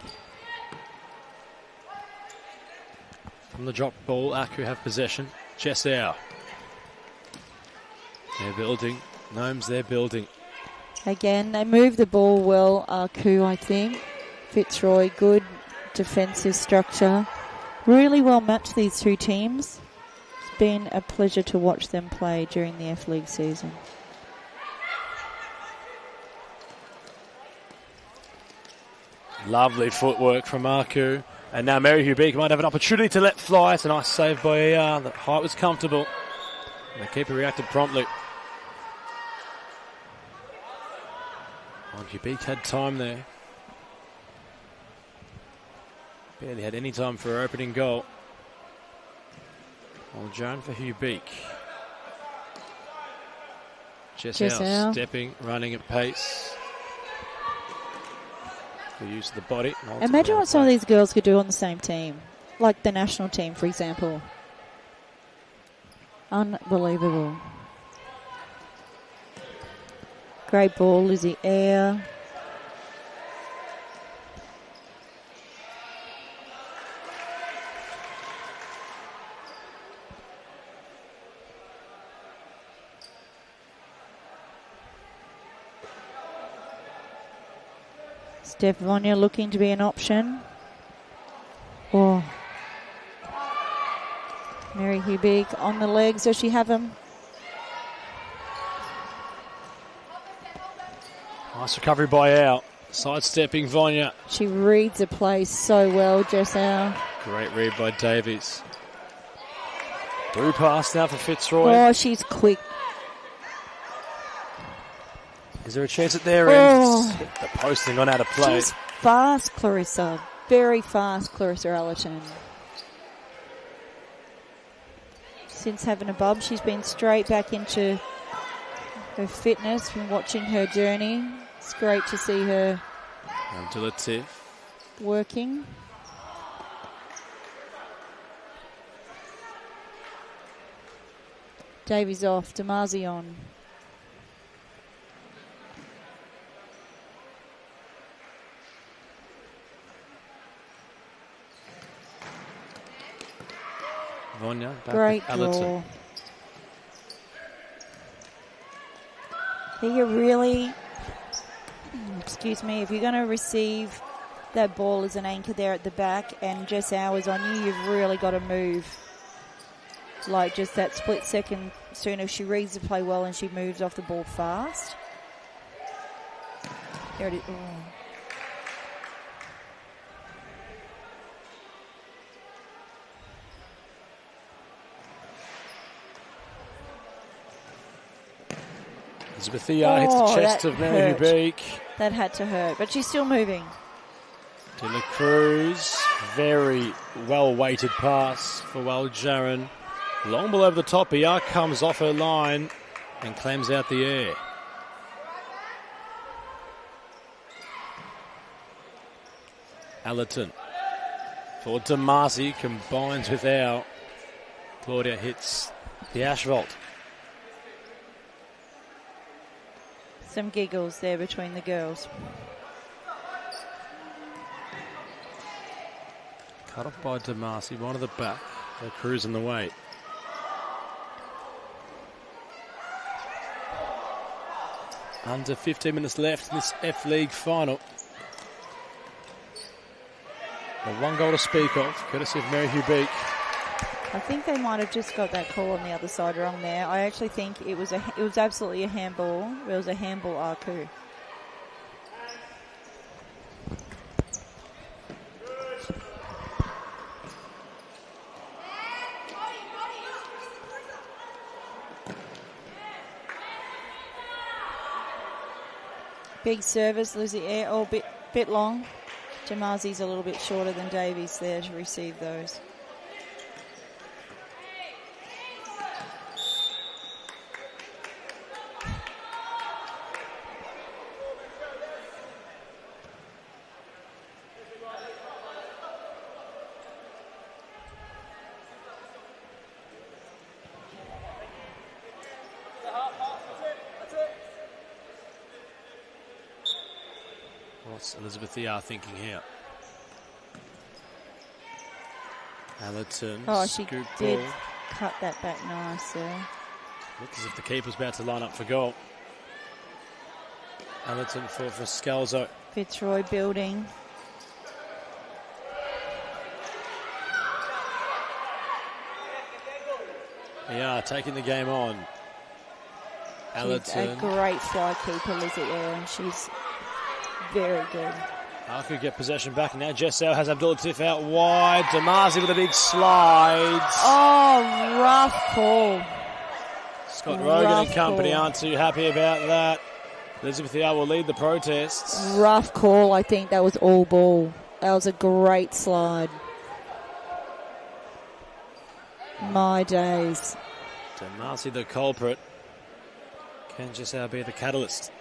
From the drop ball, Aku have possession. Jessau. They're building. Gnomes, they're building. Again, they move the ball well, Aku, I think. Fitzroy, good defensive structure. Really well matched, these two teams. It's been a pleasure to watch them play during the F League season. Lovely footwork from Aku. And now Mary Ubeek might have an opportunity to let fly. It's a nice save by ER. The height was comfortable. And the keeper reacted promptly. And Ubeek had time there. Barely had any time for her opening goal. Well, Joan for Ubeek. Jessau stepping, running at pace. The use of the body. Imagine what some of these girls could do on the same team. Like the national team, for example. Unbelievable. Great ball, Lizzie Eyre. Stefania looking to be an option. Oh. Mary Hubig on the legs. Does she have him? Nice recovery by Al. Sidestepping Vonya. She reads the play so well, Jess Al. Great read by Davies. Through pass now for Fitzroy. Oh, she's quick. Is there a chance at their end? The posting gone out of play. She's fast, Clarissa. Very fast, Clarissa Allerton. Since having a bub, she's been straight back into her fitness from watching her journey. It's great to see her working. Davies off, Damasi on. Vonya back Great with draw. You really, excuse me, if you're going to receive that ball as an anchor there at the back and Jess Hours on you, you've really got to move. Like just that split second sooner. She reads the play well and she moves off the ball fast. There it is. Oh. Elizabeth Thea hits the chest of Mary Hubig. That had to hurt, but she's still moving. De La Cruz, very well-weighted pass for Jaron. Long ball over the top, Ia comes off her line and clams out the air. Allerton for Damasi, combines with Al. Claudia hits the asphalt. Some giggles there between the girls. Cut off by Damasi, one of the back. They're cruising the weight. Under 15 minutes left in this F-League final. The one goal to speak of, courtesy of Mary Hubig. I think they might have just got that call on the other side wrong there. I actually think it was absolutely a handball. It was a handball Aku. Big service, Lizzie Air, oh, bit long. Damasi's a little bit shorter than Davies there to receive those. What's Elizabeth Thea thinking here? Allerton. Oh, she did cut that back nice there. Looks as if the keeper's about to line up for goal. Allerton for Scalzo. Fitzroy building. Yeah, taking the game on. Allerton. She's a great fly keeper, Lizzie Air, and she's very good. Aku get possession back now. Jessel has Abdul Latif out wide. Damasi with a big slide. Oh, rough call. Scott Rogan and company aren't too happy about that. Elizabeth Yao will lead the protests. Rough call, I think. That was all ball. That was a great slide. My days. Damasi the culprit. Can Jessel be the catalyst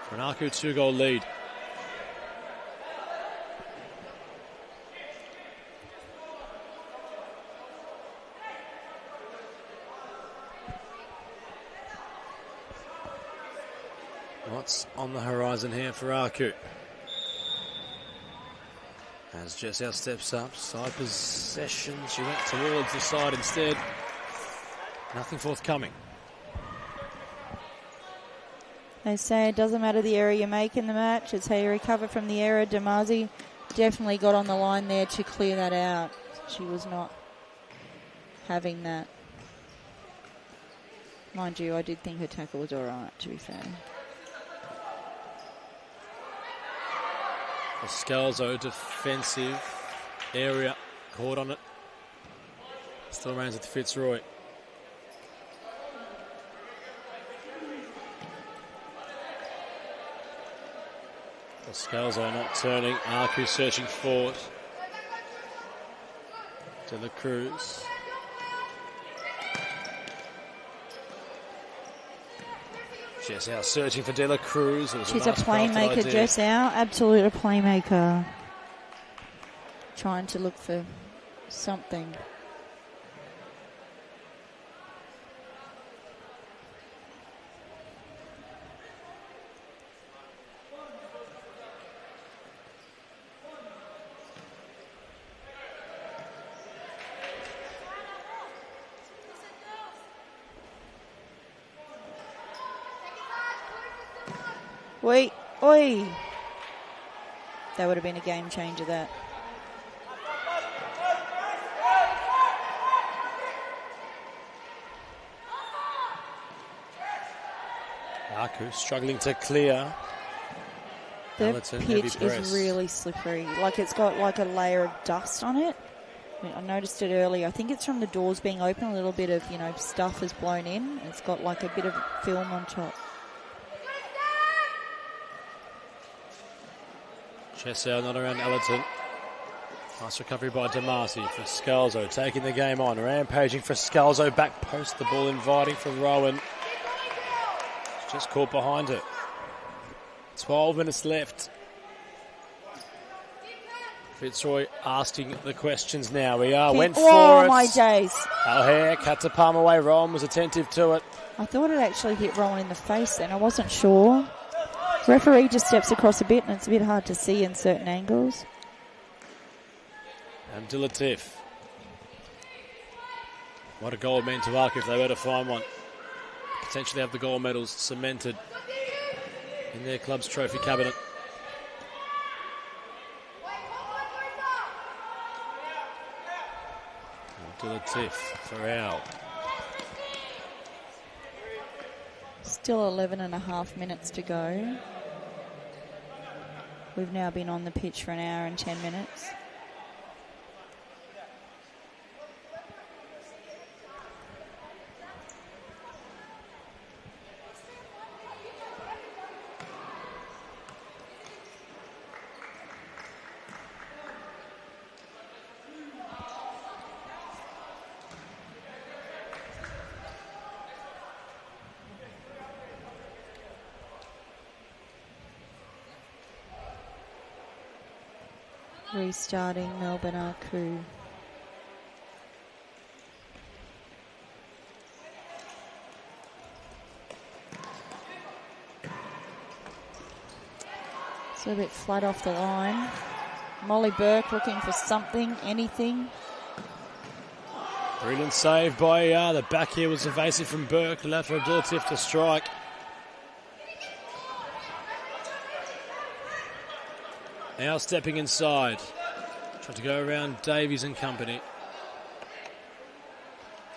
for an Aku 2-goal lead? What's on the horizon here for Aku? As Jessel steps up, side possession. She went towards the side instead. Nothing forthcoming. They say it doesn't matter the error you make in the match, it's how you recover from the error. Damasi definitely got on the line there to clear that out. She was not having that. Mind you, I did think her tackle was all right, to be fair. Scalzo defensive area, caught on it. Still remains with Fitzroy. Scalzo not turning. Arku searching forward. De La Cruz. Jessau searching for De La Cruz. She's a playmaker, Jessau. Absolute playmaker. Trying to look for something. Wait, oi! That would have been a game changer, that. Arku struggling to clear. The pitch is really slippery. Like it's got like a layer of dust on it. I noticed it earlier. I think it's from the doors being open. A little bit of, stuff has blown in. It's got like a bit of film on top. Jessau not around Ellerton. Nice recovery by Damasi for Scalzo, taking the game on. Rampaging for Scalzo, back post, the ball inviting for Rowan. Just caught behind it. 12 minutes left. Fitzroy asking the questions now. Went for it. Oh, my days. O'Hare cut to palm away. Rowan was attentive to it. I thought it actually hit Rowan in the face then. I wasn't sure. Referee just steps across a bit and it's a bit hard to see in certain angles. And Dilatif. What a goal meant to Arku if they were to find one. Potentially have the gold medals cemented in their club's trophy cabinet. Dilatif for Al. Still 11 and a half minutes to go. We've now been on the pitch for an hour and 10 minutes. Restarting Melbourne Arku. It's a bit flat off the line. Molly Burke looking for something, anything. Brilliant save by the back here was evasive from Burke. Left for Dilatif to strike. Now stepping inside. Trying to go around Davies and company.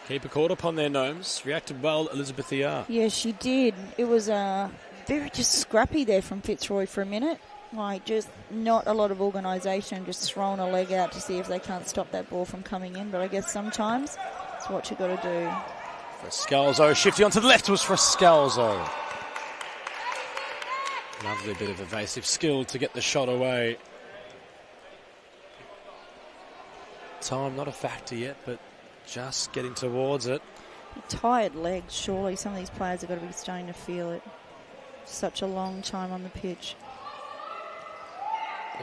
Keeper caught upon their gnomes. Reacted well, Elizabeth ER. Yeah, she did. It was very just scrappy there from Fitzroy for a minute. Like, just not a lot of organisation, just throwing a leg out to see if they can't stop that ball from coming in. But I guess sometimes it's what you got to do. For Scalzo, shifting onto the left was for Scalzo. Lovely bit of evasive skill to get the shot away. Time not a factor yet, but just getting towards it. Tired legs, surely. Some of these players have got to be starting to feel it. Such a long time on the pitch.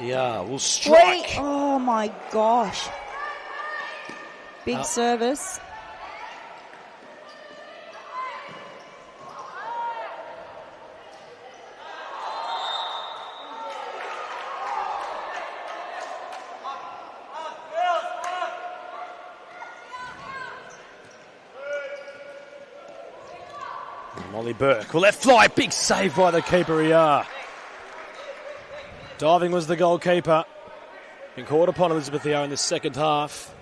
Yeah, will strike. Wait. Oh my gosh. Big service. And Molly Burke will let fly. Big save by the keeper, Ria. Diving was the goalkeeper. Been called upon Elizabeth Yeo in the second half.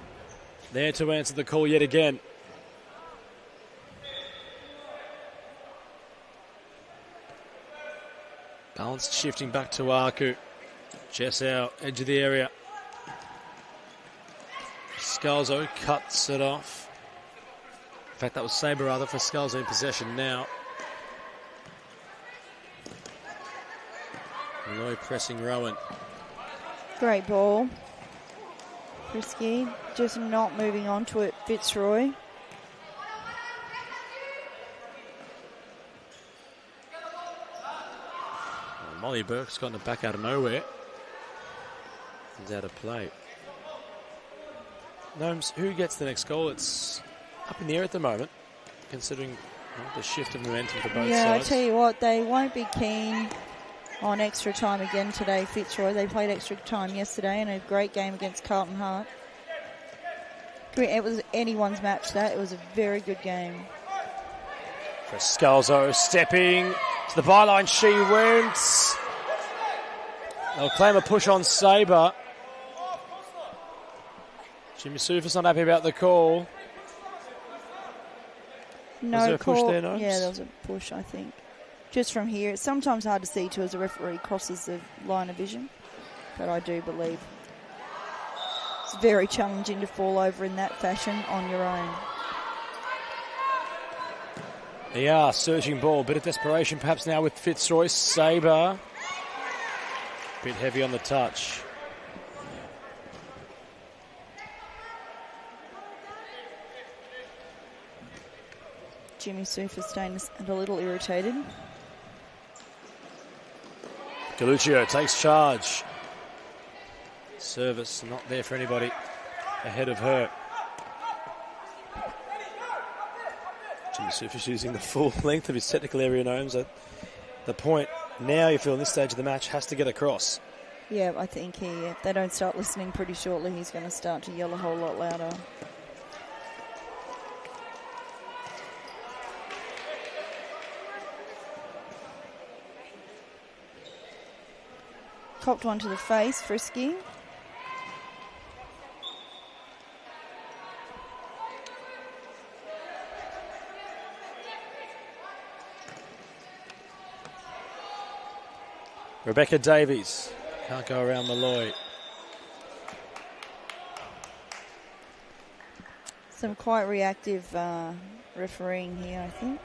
There to answer the call yet again. Balance shifting back to Aku. Jessau, edge of the area. Scalzo cuts it off. In fact, that was Sabre rather for Scalzo in possession now. Malloy pressing Rowan. Great ball. Frisky, just not moving on to it, Fitzroy. Well, Molly Burke's gotten it back out of nowhere. He's out of play. Gnomes, who gets the next goal? It's up in the air at the moment, considering the shift of momentum for both sides. Yeah, I tell you what, they won't be keen on extra time again today, Fitzroy. They played extra time yesterday in a great game against Carlton Heart. It was anyone's match, that. It was a very good game. For Scalzo, stepping to the byline, she went. They'll claim a push on Sabre. Jimmy Sufa's not happy about the call. No was there a call. Push there, Gnomes? Yeah, there was a push, I think. Just from here. It's sometimes hard to see too as a referee crosses the line of vision. But I do believe it's very challenging to fall over in that fashion on your own. Yeah, surging ball. Bit of desperation perhaps now with Fitzroy. Sabre. Bit heavy on the touch. Jimmy Sufa staying a little irritated. Galuccio takes charge. Service not there for anybody ahead of her. Jimmy Sufa's using the full length of his technical area, Gnomes. At the point now you feel in this stage of the match has to get across. Yeah, I think if they don't start listening pretty shortly, he's going to start to yell a whole lot louder. Copped one to the face, Frisky. Rebecca Davies can't go around Malloy. Some quite reactive refereeing here, I think.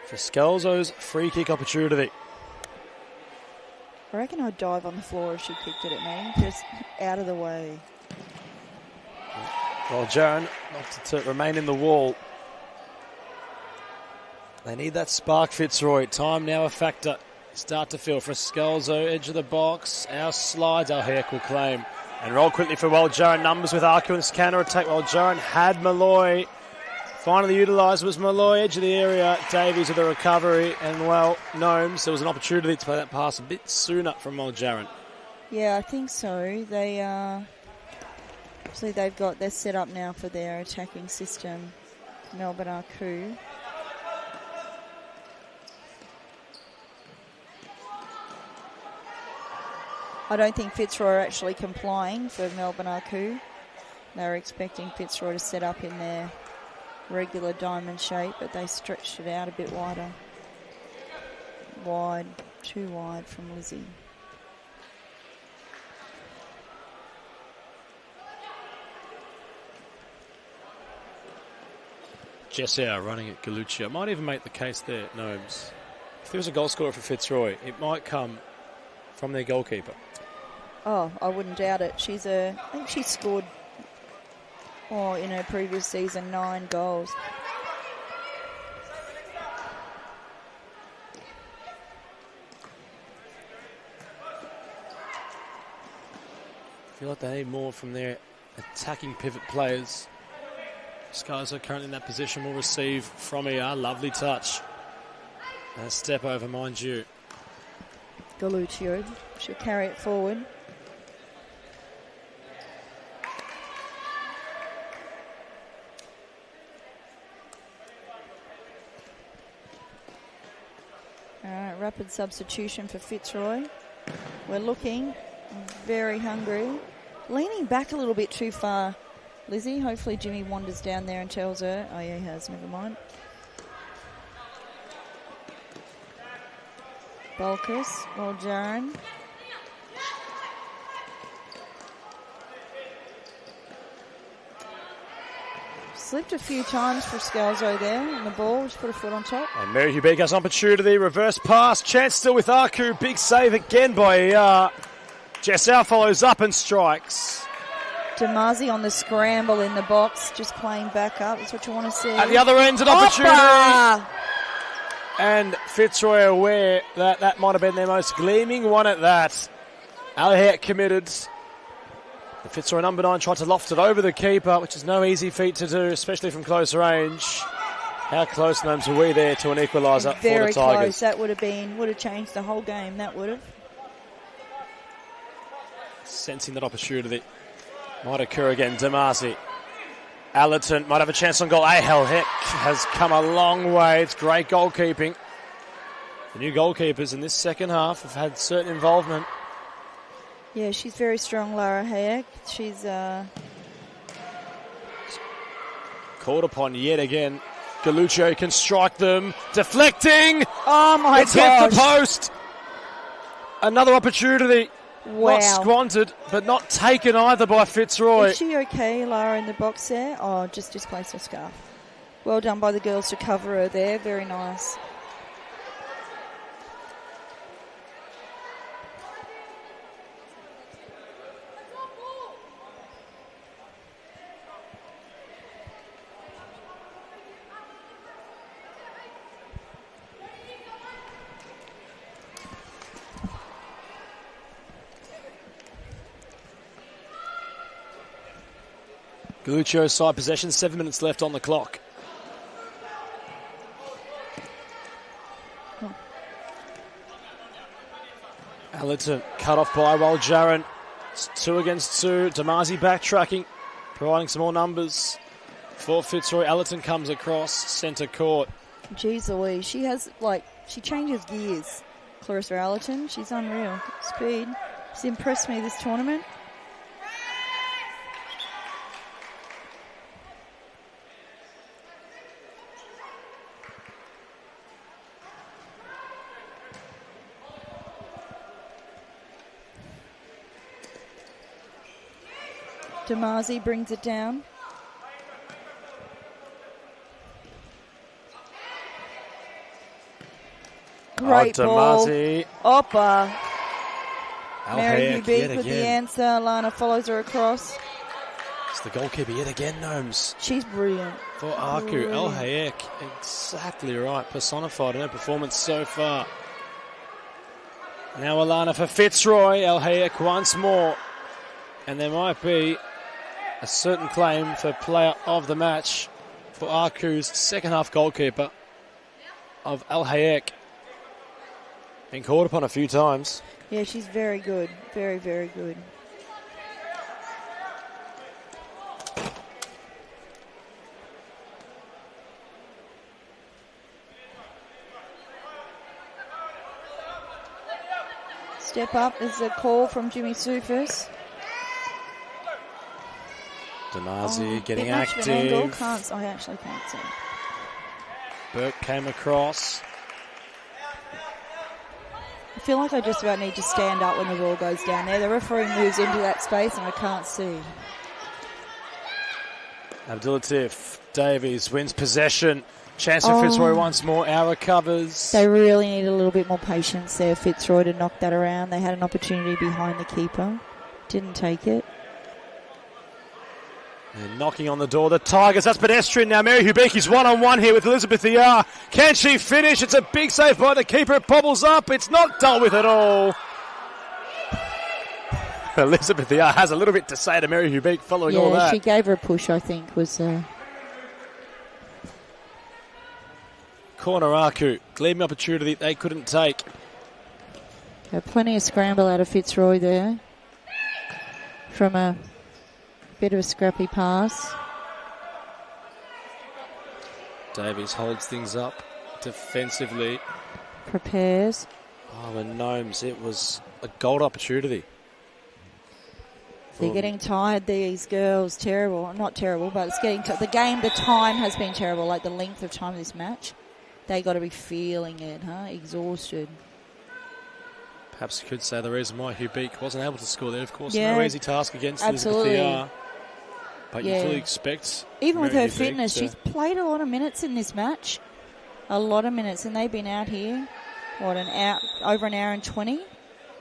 For Scalzo's free kick opportunity. I reckon I'd dive on the floor if she kicked it at me. Just out of the way. Well, Jaron opted to remain in the wall. They need that spark, Fitzroy. Time now a factor. Start to feel for Scalzo, edge of the box. Our slides, our Hayek will claim. And roll quickly for Jaron. Numbers with Arku and counter attack. Jaron had Malloy. Finally utilised was Malloy, edge of the area. Davies with the recovery. And, well, Gnomes, there was an opportunity to play that pass a bit sooner from Jaron. Yeah, I think so. They're set up now for their attacking system. Melbourne Aku. I don't think Fitzroy are actually complying for Melbourne Aku. They were expecting Fitzroy to set up in their regular diamond shape, but they stretched it out a bit wider. Wide, too wide from Lizzie. Jessau running at Galuccio. Might even make the case there, Gnomes. If there was a goal scorer for Fitzroy, it might come from their goalkeeper. Oh, I wouldn't doubt it. I think she scored in her previous season 9 goals. I feel like they need more from their attacking pivot players. Skies are currently in that position. Will receive from ER. Lovely touch. And a step over, mind you. Galluccio. She'll carry it forward. All right, rapid substitution for Fitzroy. We're looking very hungry. Leaning back a little bit too far, Lizzie. Hopefully Jimmy wanders down there and tells her. Oh, yeah, he has. Never mind. Bulkus, Jaron. Slipped a few times for Scalzo there on the ball. Just put a foot on top. And Mary Hubig has an opportunity. Reverse pass. Chance still with Aku. Big save again by ER. Jessau follows up and strikes. Damasi on the scramble in the box. Just playing back up. That's what you want to see. At the other end, an opportunity. And Fitzroy aware that that might have been their most gleaming one at that. Alhert committed. The Fitzroy number 9 tried to loft it over the keeper, which is no easy feat to do, especially from close range. How close, Gnomes, were we there to an equaliser for the Tigers? Very close. That would have changed the whole game. That would have. Sensing that opportunity might occur again. Damasi. Allerton might have a chance on goal. Alhert has come a long way. It's great goalkeeping. The new goalkeepers in this second half have had certain involvement. Yeah, she's very strong, Lara Hayek. She's called upon yet again. Galluccio can strike them. Deflecting! Oh my it's gosh. Hit the post! Another opportunity. Wow. Not squandered, but not taken either by Fitzroy. Is she okay, Lara, in the box there? Oh, just displaced her scarf. Well done by the girls to cover her there. Very nice. Galluccio's side possession, 7 minutes left on the clock. Allerton cut off by Jaron. It's 2 against 2. Damasi backtracking, providing some more numbers for Fitzroy. Allerton comes across centre court. Jeez Louise, she changes gears. Clarissa Allerton, she's unreal. Speed. She's impressed me this tournament. Damasi brings it down. Great ball. Damasi. Oppa. Mary Alhert Hubig with the answer. Lana follows her across. It's the goalkeeper yet again, Gnomes. She's brilliant. For Aku, Alhert, exactly right. Personified in her performance so far. Now Alana for Fitzroy. Alhert once more. And there might be a certain claim for player of the match for Aku's second half goalkeeper of Alhert. Been called upon a few times. Yeah, she's very good. Very, very good. Step up is a call from Jimmy Sufis. Damasi getting bit much of active. an angle. I actually can't see. Burke came across. I feel like I just about need to stand up when the ball goes down there. The referee moves into that space and I can't see. Abdulatif Davies wins possession. Chance for Fitzroy once more. Our recovers. They really need a little bit more patience there, Fitzroy, to knock that around. They had an opportunity behind the keeper. Didn't take it. And knocking on the door, the Tigers. That's pedestrian now. Mary Hubiki's one-on-one here with Elizabeth ER. Can she finish? It's a big save by the keeper. It bobbles up. It's not dealt with at all. Elizabeth ER has a little bit to say to Mary Hubik following all that. Yeah, she gave her a push, I think, was corner, Aku. Gleaming opportunity they couldn't take. Plenty of scramble out of Fitzroy there from a bit of a scrappy pass. Davies holds things up defensively. Prepares. Oh, and Gnomes, it was a gold opportunity. They're getting tired, these girls. Terrible. Not terrible, but it's getting the time has been terrible, like the length of time of this match. They got to be feeling it, exhausted. Perhaps you could say the reason why Hugh Beak wasn't able to score there. Of course, yeah, no easy task against absolutely. Elizabeth Thiar. But you fully expect... Even with her fitness, she's played a lot of minutes in this match. A lot of minutes, and they've been out here, over an hour and 20?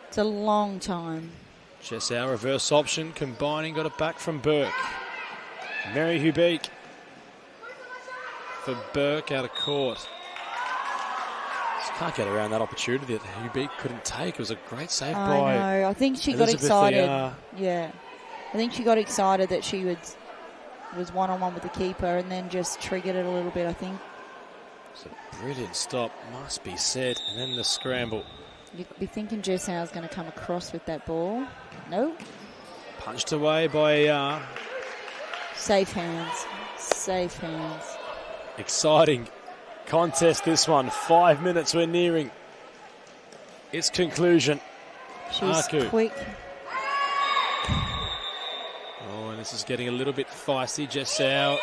It's a long time. Just our reverse option, combining, got it back from Burke. Mary Hubeek for Burke out of court. Just can't get around that opportunity that Hubeek couldn't take. It was a great save by know. I think she Elizabeth got excited. Thiar. Yeah. I think she got excited that she was one-on-one with the keeper and then just triggered it a little bit, I think. It's a brilliant stop, must be said. And then the scramble. You'd be thinking Jess Howe's going to come across with that ball. No. Punched away by... Safe hands. Safe hands. Exciting contest, this one. 5 minutes, we're nearing its conclusion. She's quick. Oh, and this is getting a little bit feisty. Jess Howe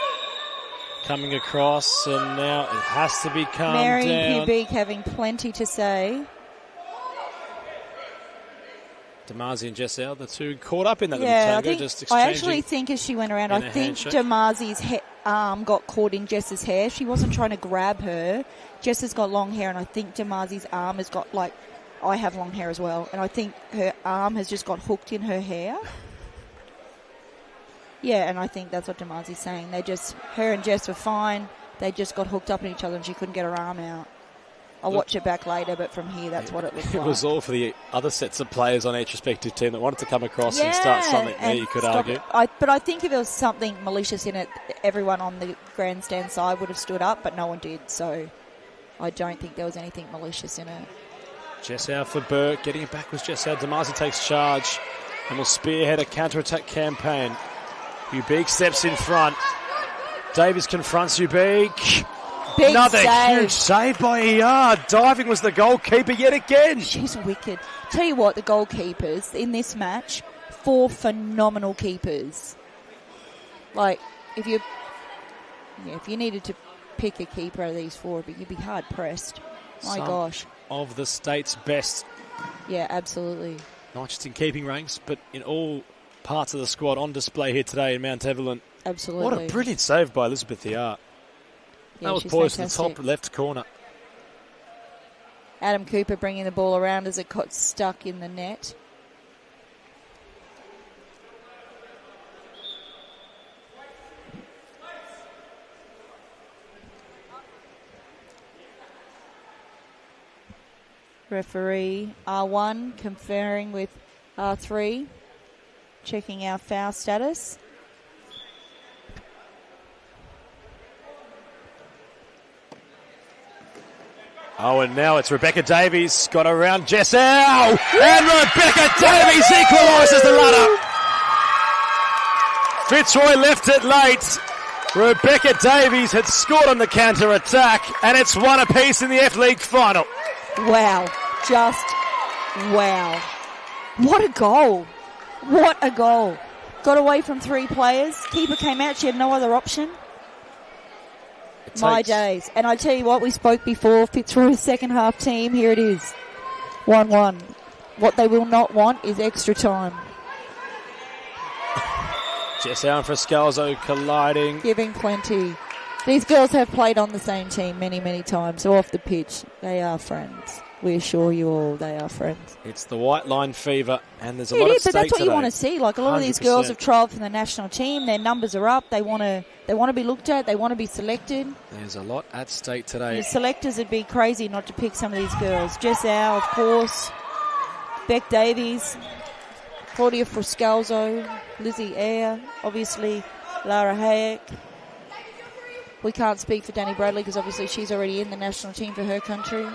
coming across, and now it has to be calmed Mary down. Hubeek having plenty to say. Damazi and Jessel, the two caught up in that little tango, just exchanging. I actually think as she went around, I think Damazi's arm got caught in Jess's hair. She wasn't trying to grab her. Jess has got long hair, and I think Damazi's arm has got, I have long hair as well, and I think her arm has just got hooked in her hair. Yeah, and I think that's what Damazi's saying. Her and Jess were fine. They just got hooked up in each other, and she couldn't get her arm out. I'll watch it back later, but from here, that's what it looked like. It was all for the other sets of players on each respective team that wanted to come across and start something there, you could argue. But I think if there was something malicious in it, everyone on the grandstand side would have stood up, but no one did, so I don't think there was anything malicious in it. Jess out for Burke, getting it back was Jess out. Damazi takes charge and will spearhead a counter-attack campaign. Hubeek steps in front. Davies confronts Hubeek. Another huge save by ER. Diving was the goalkeeper yet again. She's wicked. Tell you what, the goalkeepers in this match, 4 phenomenal keepers. If you needed to pick a keeper out of these 4, you'd be hard pressed. My gosh. Of the state's best. Yeah, absolutely. Not just in keeping ranks, but in all parts of the squad on display here today in Mount Evelyn. Absolutely. What a brilliant save by Elizabeth Thiar. Yeah, that was poised to the top left corner. Adam Cooper bringing the ball around as it got stuck in the net. Referee R1 conferring with R3, checking our foul status. Oh, and now it's Rebecca Davies. Got around Jessel. And Rebecca Davies equalises the ladder. Fitzroy left it late. Rebecca Davies had scored on the counter-attack, and it's 1 apiece in the F-League final. Wow. Just wow. What a goal. What a goal. Got away from 3 players. Keeper came out. She had no other option. My days. And I tell you what, we spoke before, Fitzroy's second half team, here it is. 1-1. What they will not want is extra time. Jess Allen for Scalzo colliding. Giving plenty. These girls have played on the same team many, many times, so off the pitch, they are friends. We assure you all they are friends. It's the white line fever, and there's a lot at stake but that's what today. you want to see. A lot of these girls have trialled for the national team. Their numbers are up. They want to be looked at. They want to be selected. There's a lot at stake today. The selectors would be crazy not to pick some of these girls. Jess Howe, of course. Beck Davies. Claudia Fruscalzo. Lizzie Eyre. Obviously, Lara Hayek. We can't speak for Danny Bradley because obviously she's already in the national team for her country.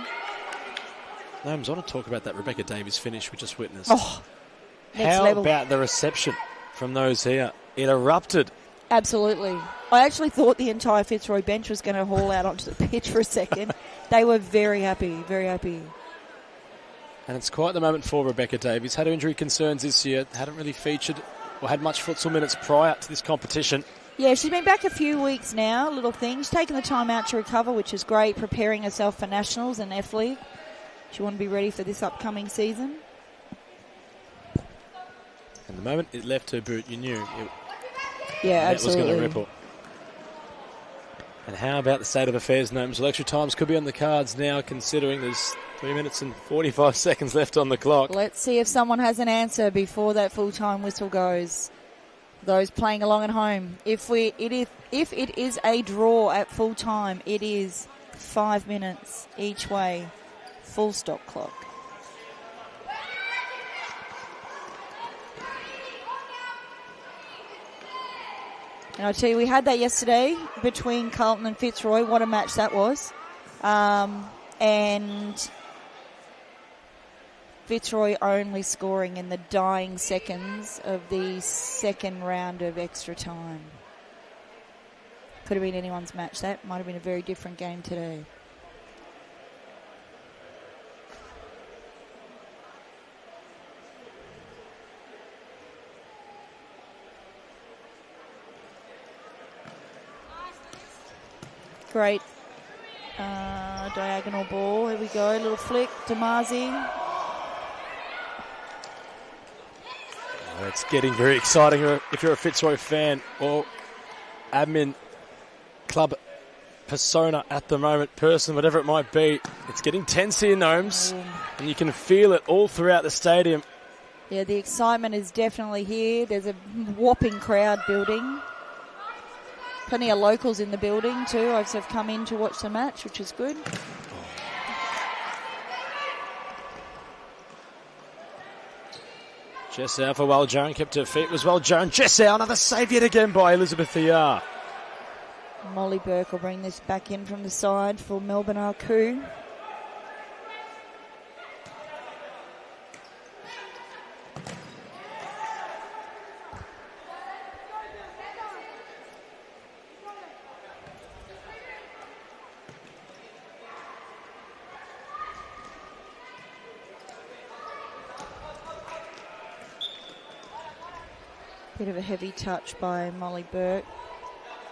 Gnomes, I want to talk about that Rebecca Davies finish we just witnessed. Oh, next How level. about the reception from those here? It erupted. Absolutely. I actually thought the entire Fitzroy bench was going to haul out onto the pitch for a second. They were very happy, very happy. And it's quite the moment for Rebecca Davies. Had her injury concerns this year. Hadn't really featured or had much futsal minutes prior to this competition. Yeah, she's been back a few weeks now, little things. Taking the time out to recover, which is great. Preparing herself for Nationals and F-League. She want to be ready for this upcoming season. And the moment it left her boot, you knew Yeah, it was absolutely. going to ripple. And how about the state of affairs, Gnomes? Well, extra times could be on the cards now, considering there's 3 minutes and 45 seconds left on the clock. Let's see if someone has an answer before that full-time whistle goes. Those playing along at home, if it is a draw at full time, it is 5 minutes each way, full stop clock. And I tell you, we had that yesterday between Carlton and Fitzroy. What a match that was. And Fitzroy only scoring in the dying seconds of the second round of extra time. Could have been anyone's match. That might have been a very different game today. Great diagonal ball. Here we go. Little flick. Damazi. It's getting very exciting if you're a Fitzroy fan or admin club persona at the moment, person, whatever it might be. It's getting tense here, Gnomes, and you can feel it all throughout the stadium. Yeah, the excitement is definitely here. There's a whopping crowd building. Plenty of locals in the building too. I've come in to watch the match, which is good. Jessau for Waljoan, kept her feet was Waljoan. Jessau, another save yet again by Elizabeth Thiar. Molly Burke will bring this back in from the side for Melbourne Arku. Bit of a heavy touch by Molly Burke.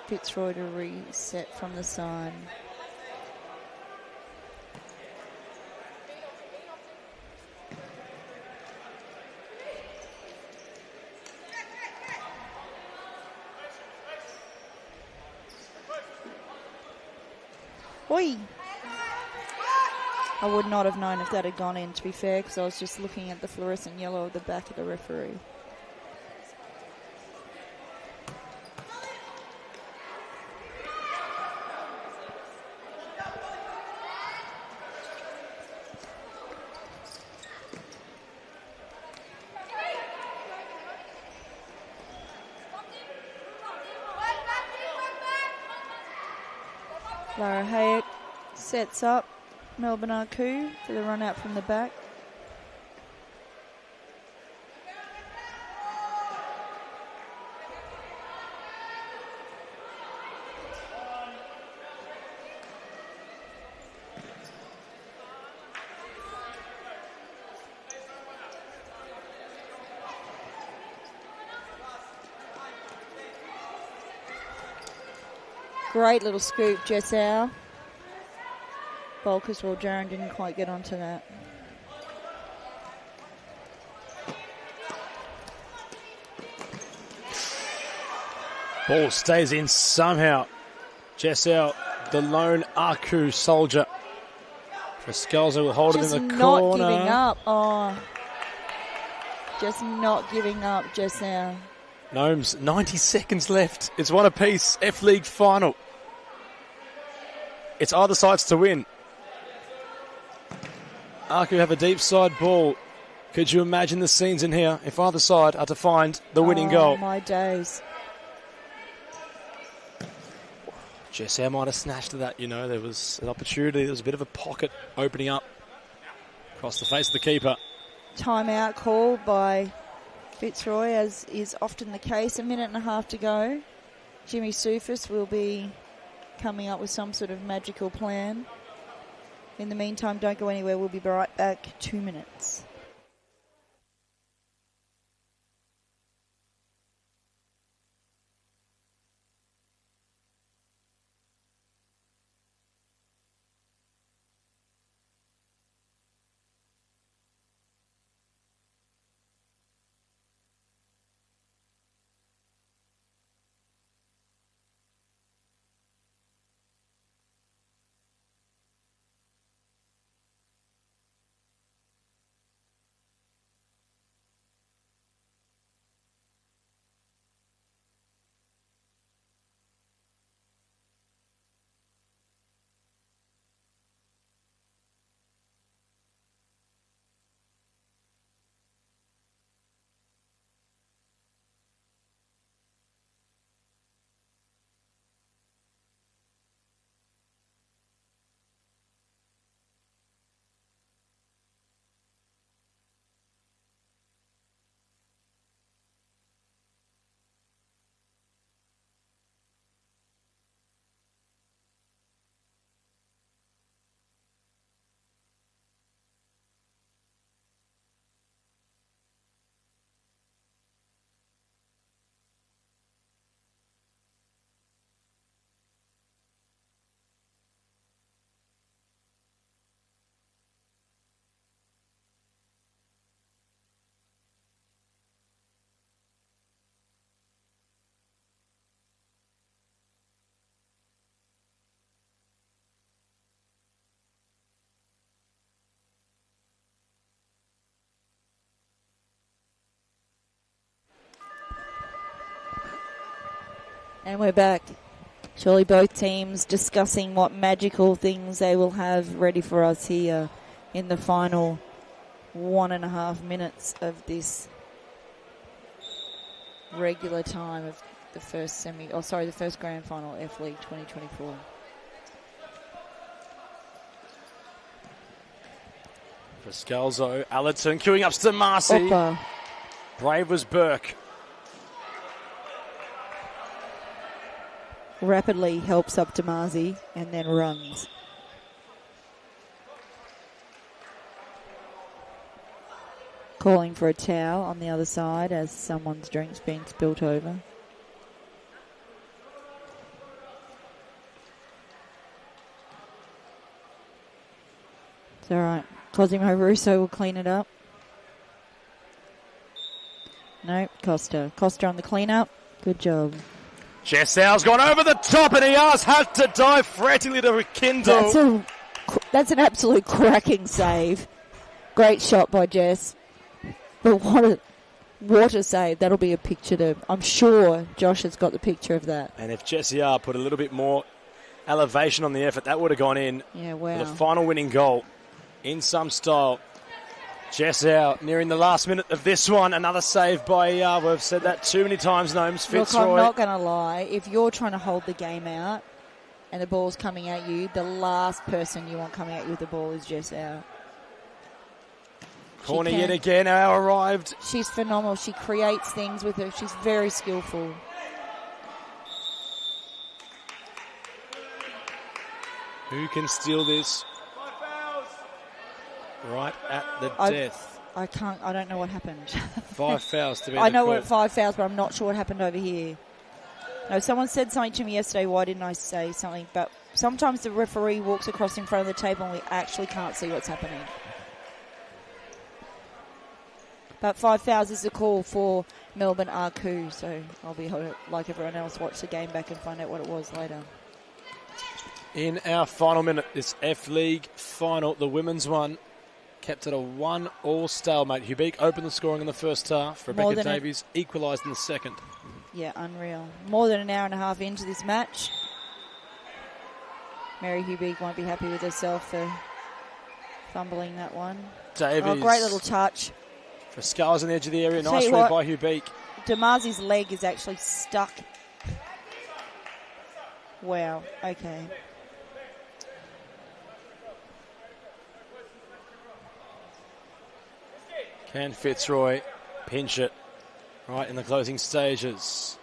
Fitzroy to reset from the side. Oi! I would not have known if that had gone in, to be fair, because I was just looking at the fluorescent yellow at the back of the referee. Lara Hayek sets up Melbourne Arku for the run out from the back. Great little scoop, Jessau. Bolkus, well, Jaron didn't quite get onto that. Ball stays in somehow. Jessau, the lone Arku soldier. Frescalza will hold Just it in the not corner. giving up. Oh, just not giving up, Jessau. Gnomes, 90 seconds left. It's one apiece. F-League final. It's either sides to win. Arku have a deep side ball. Could you imagine the scenes in here if either side are to find the winning goal? My days. Jesse might have snatched at that, there was an opportunity. There was a bit of a pocket opening up across the face of the keeper. Timeout called by Fitzroy, as is often the case. 1.5 minutes to go. Jimmy Soufis will be coming up with some sort of magical plan. In the meantime, don't go anywhere. We'll be right back. 2 minutes. And we're back. Surely both teams discussing what magical things they will have ready for us here in the final 1.5 minutes of this regular time of the first the first grand final F League 2024. For Scalzo, Allerton queuing up to Marcy. Brave was Burke. Rapidly helps up to Marzi and then runs. Calling for a towel on the other side as someone's drink's been spilt over. It's all right. Cosimo Russo will clean it up. Nope, Costa. Costa on the clean-up. Good job. Jessau's gone over the top and he has had to dive frantically to rekindle. That's an absolute cracking save. Great shot by Jess. But what a save. That'll be a picture I'm sure Josh has got the picture of that. And if Jesse R put a little bit more elevation on the effort, that would have gone in. Yeah, wow. For the final winning goal in some style. Jessau nearing the last minute of this one. Another save by, we've said that too many times, Gnomes. Fitzroy. Look, I'm not going to lie. If you're trying to hold the game out and the ball's coming at you, the last person you want coming at you with the ball is Jessau. Corner yet again, now arrived. She's phenomenal. She creates things with her. She's very skillful. Who can steal this? Right at the death. I don't know what happened. 5 fouls to be I know call. what 5 fouls, but I'm not sure what happened over here. No, someone said something to me yesterday. Why didn't I say something? But sometimes the referee walks across in front of the table and we actually can't see what's happening. But 5 fouls is the call for Melbourne Arku, so I'll be like everyone else, watch the game back and find out what it was later. In our final minute, this F League final, the women's one, kept at a 1-1 stalemate. Hubeek opened the scoring in the first half. Rebecca Davies equalised in the second. Yeah, unreal. More than an hour and a half into this match. Mary Hubeek won't be happy with herself for fumbling that one. Davies. Oh, great little touch. For Scars on the edge of the area. Nice read by Hubeek. Damazi's leg is actually stuck Wow, okay. Can Fitzroy pinch it right in the closing stages?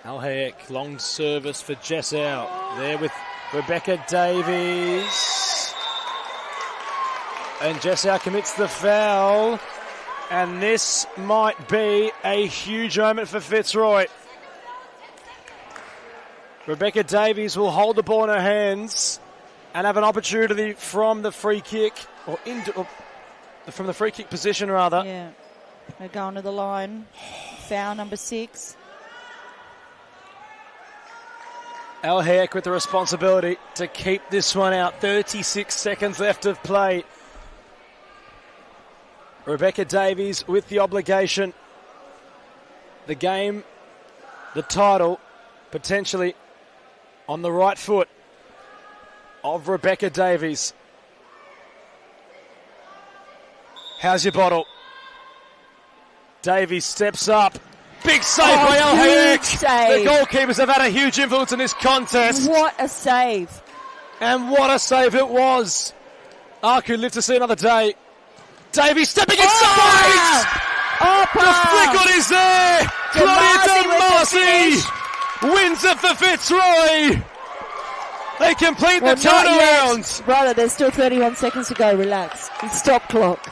Al Hayek, long service for Jessau. There with Rebecca Davies. And Jessau commits the foul. And this might be a huge moment for Fitzroy. Rebecca Davies will hold the ball in her hands and have an opportunity from the free kick, or from the free kick position rather. Yeah, they're going to the line. Foul number 6. Al Hayek with the responsibility to keep this one out. 36 seconds left of play. Rebecca Davies with the obligation. The game, the title, potentially on the right foot of Rebecca Davies. How's your bottle? Davies steps up. Big save by Al Hayek. The goalkeepers have had a huge influence in this contest. What a save. And what a save it was. Aku lived to see another day. Davies stepping inside. The flick on is there. Claudia Damasi wins it for Fitzroy. They complete the turnaround. Brother, there's still 31 seconds to go. Relax. Stop clock.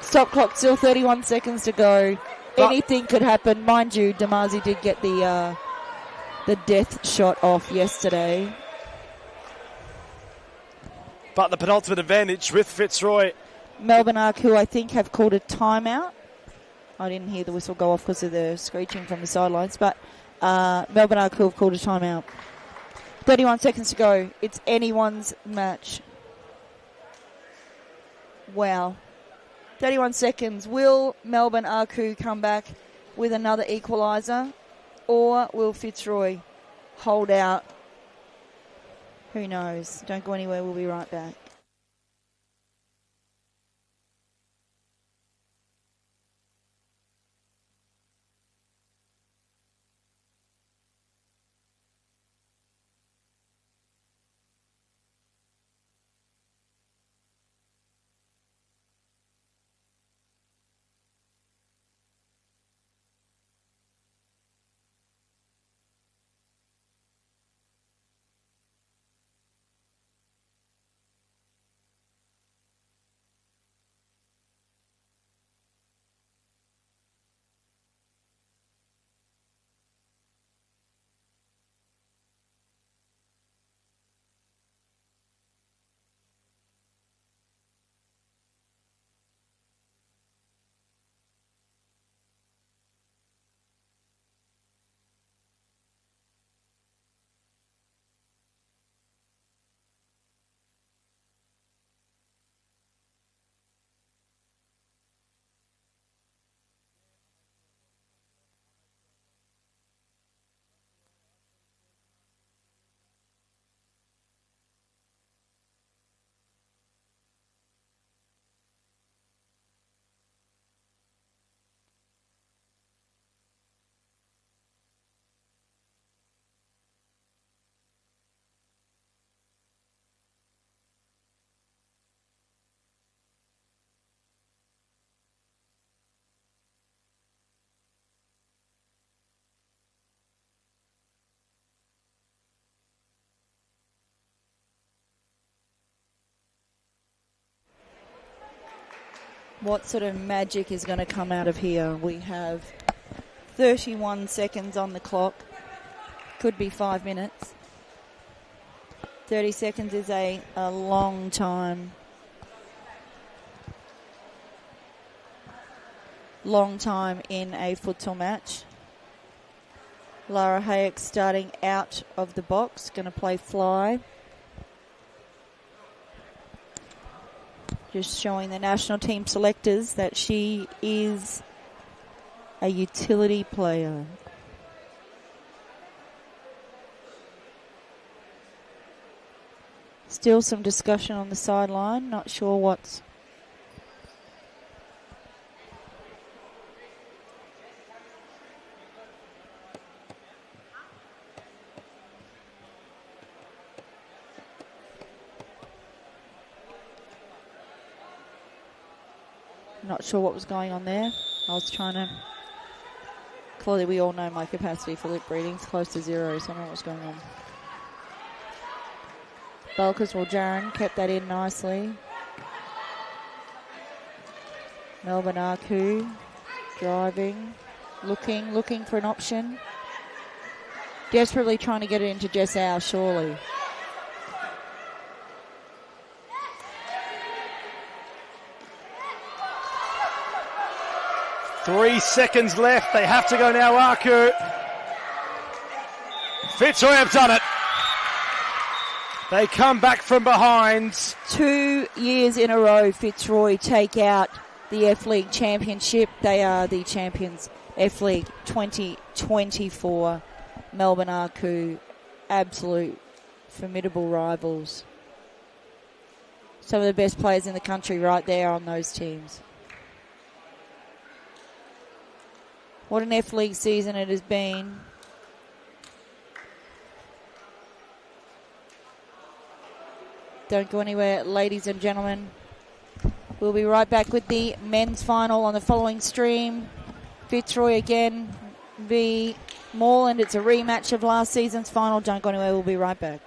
Stop clock. Still 31 seconds to go. Anything could happen. Mind you, Damasi did get the death shot off yesterday. But the penultimate advantage with Fitzroy. Melbourne Aku, I think, have called a timeout. I didn't hear the whistle go off because of the screeching from the sidelines, but Melbourne Aku have called a timeout. 31 seconds to go. It's anyone's match. Wow. 31 seconds. Will Melbourne Aku come back with another equaliser, or will Fitzroy hold out? Who knows? Don't go anywhere. We'll be right back. What sort of magic is going to come out of here? We have 31 seconds on the clock. Could be 5 minutes. 30 seconds is a long time. Long time in a futsal match. Lara Hayek starting out of the box, going to play fly. Just showing the national team selectors that she is a utility player. Still some discussion on the sideline. Not sure what's Not sure what was going on there. I was trying to... Clearly, we all know my capacity for lip reading. It's close to 0, so I don't know what's going on. Jaron kept that in nicely. Melbourne Aku driving, looking for an option. Desperately trying to get it into Jess Howe, surely. Three seconds left. They have to go now, Aku. Fitzroy have done it. They come back from behind. 2 years in a row, Fitzroy take out the F-League Championship. They are the champions, F-League 2024. Melbourne Aku, absolute formidable rivals. Some of the best players in the country right there on those teams. What an F-League season it has been. Don't go anywhere, ladies and gentlemen. We'll be right back with the men's final on the following stream. Fitzroy again v. Moreland. It's a rematch of last season's final. Don't go anywhere. We'll be right back.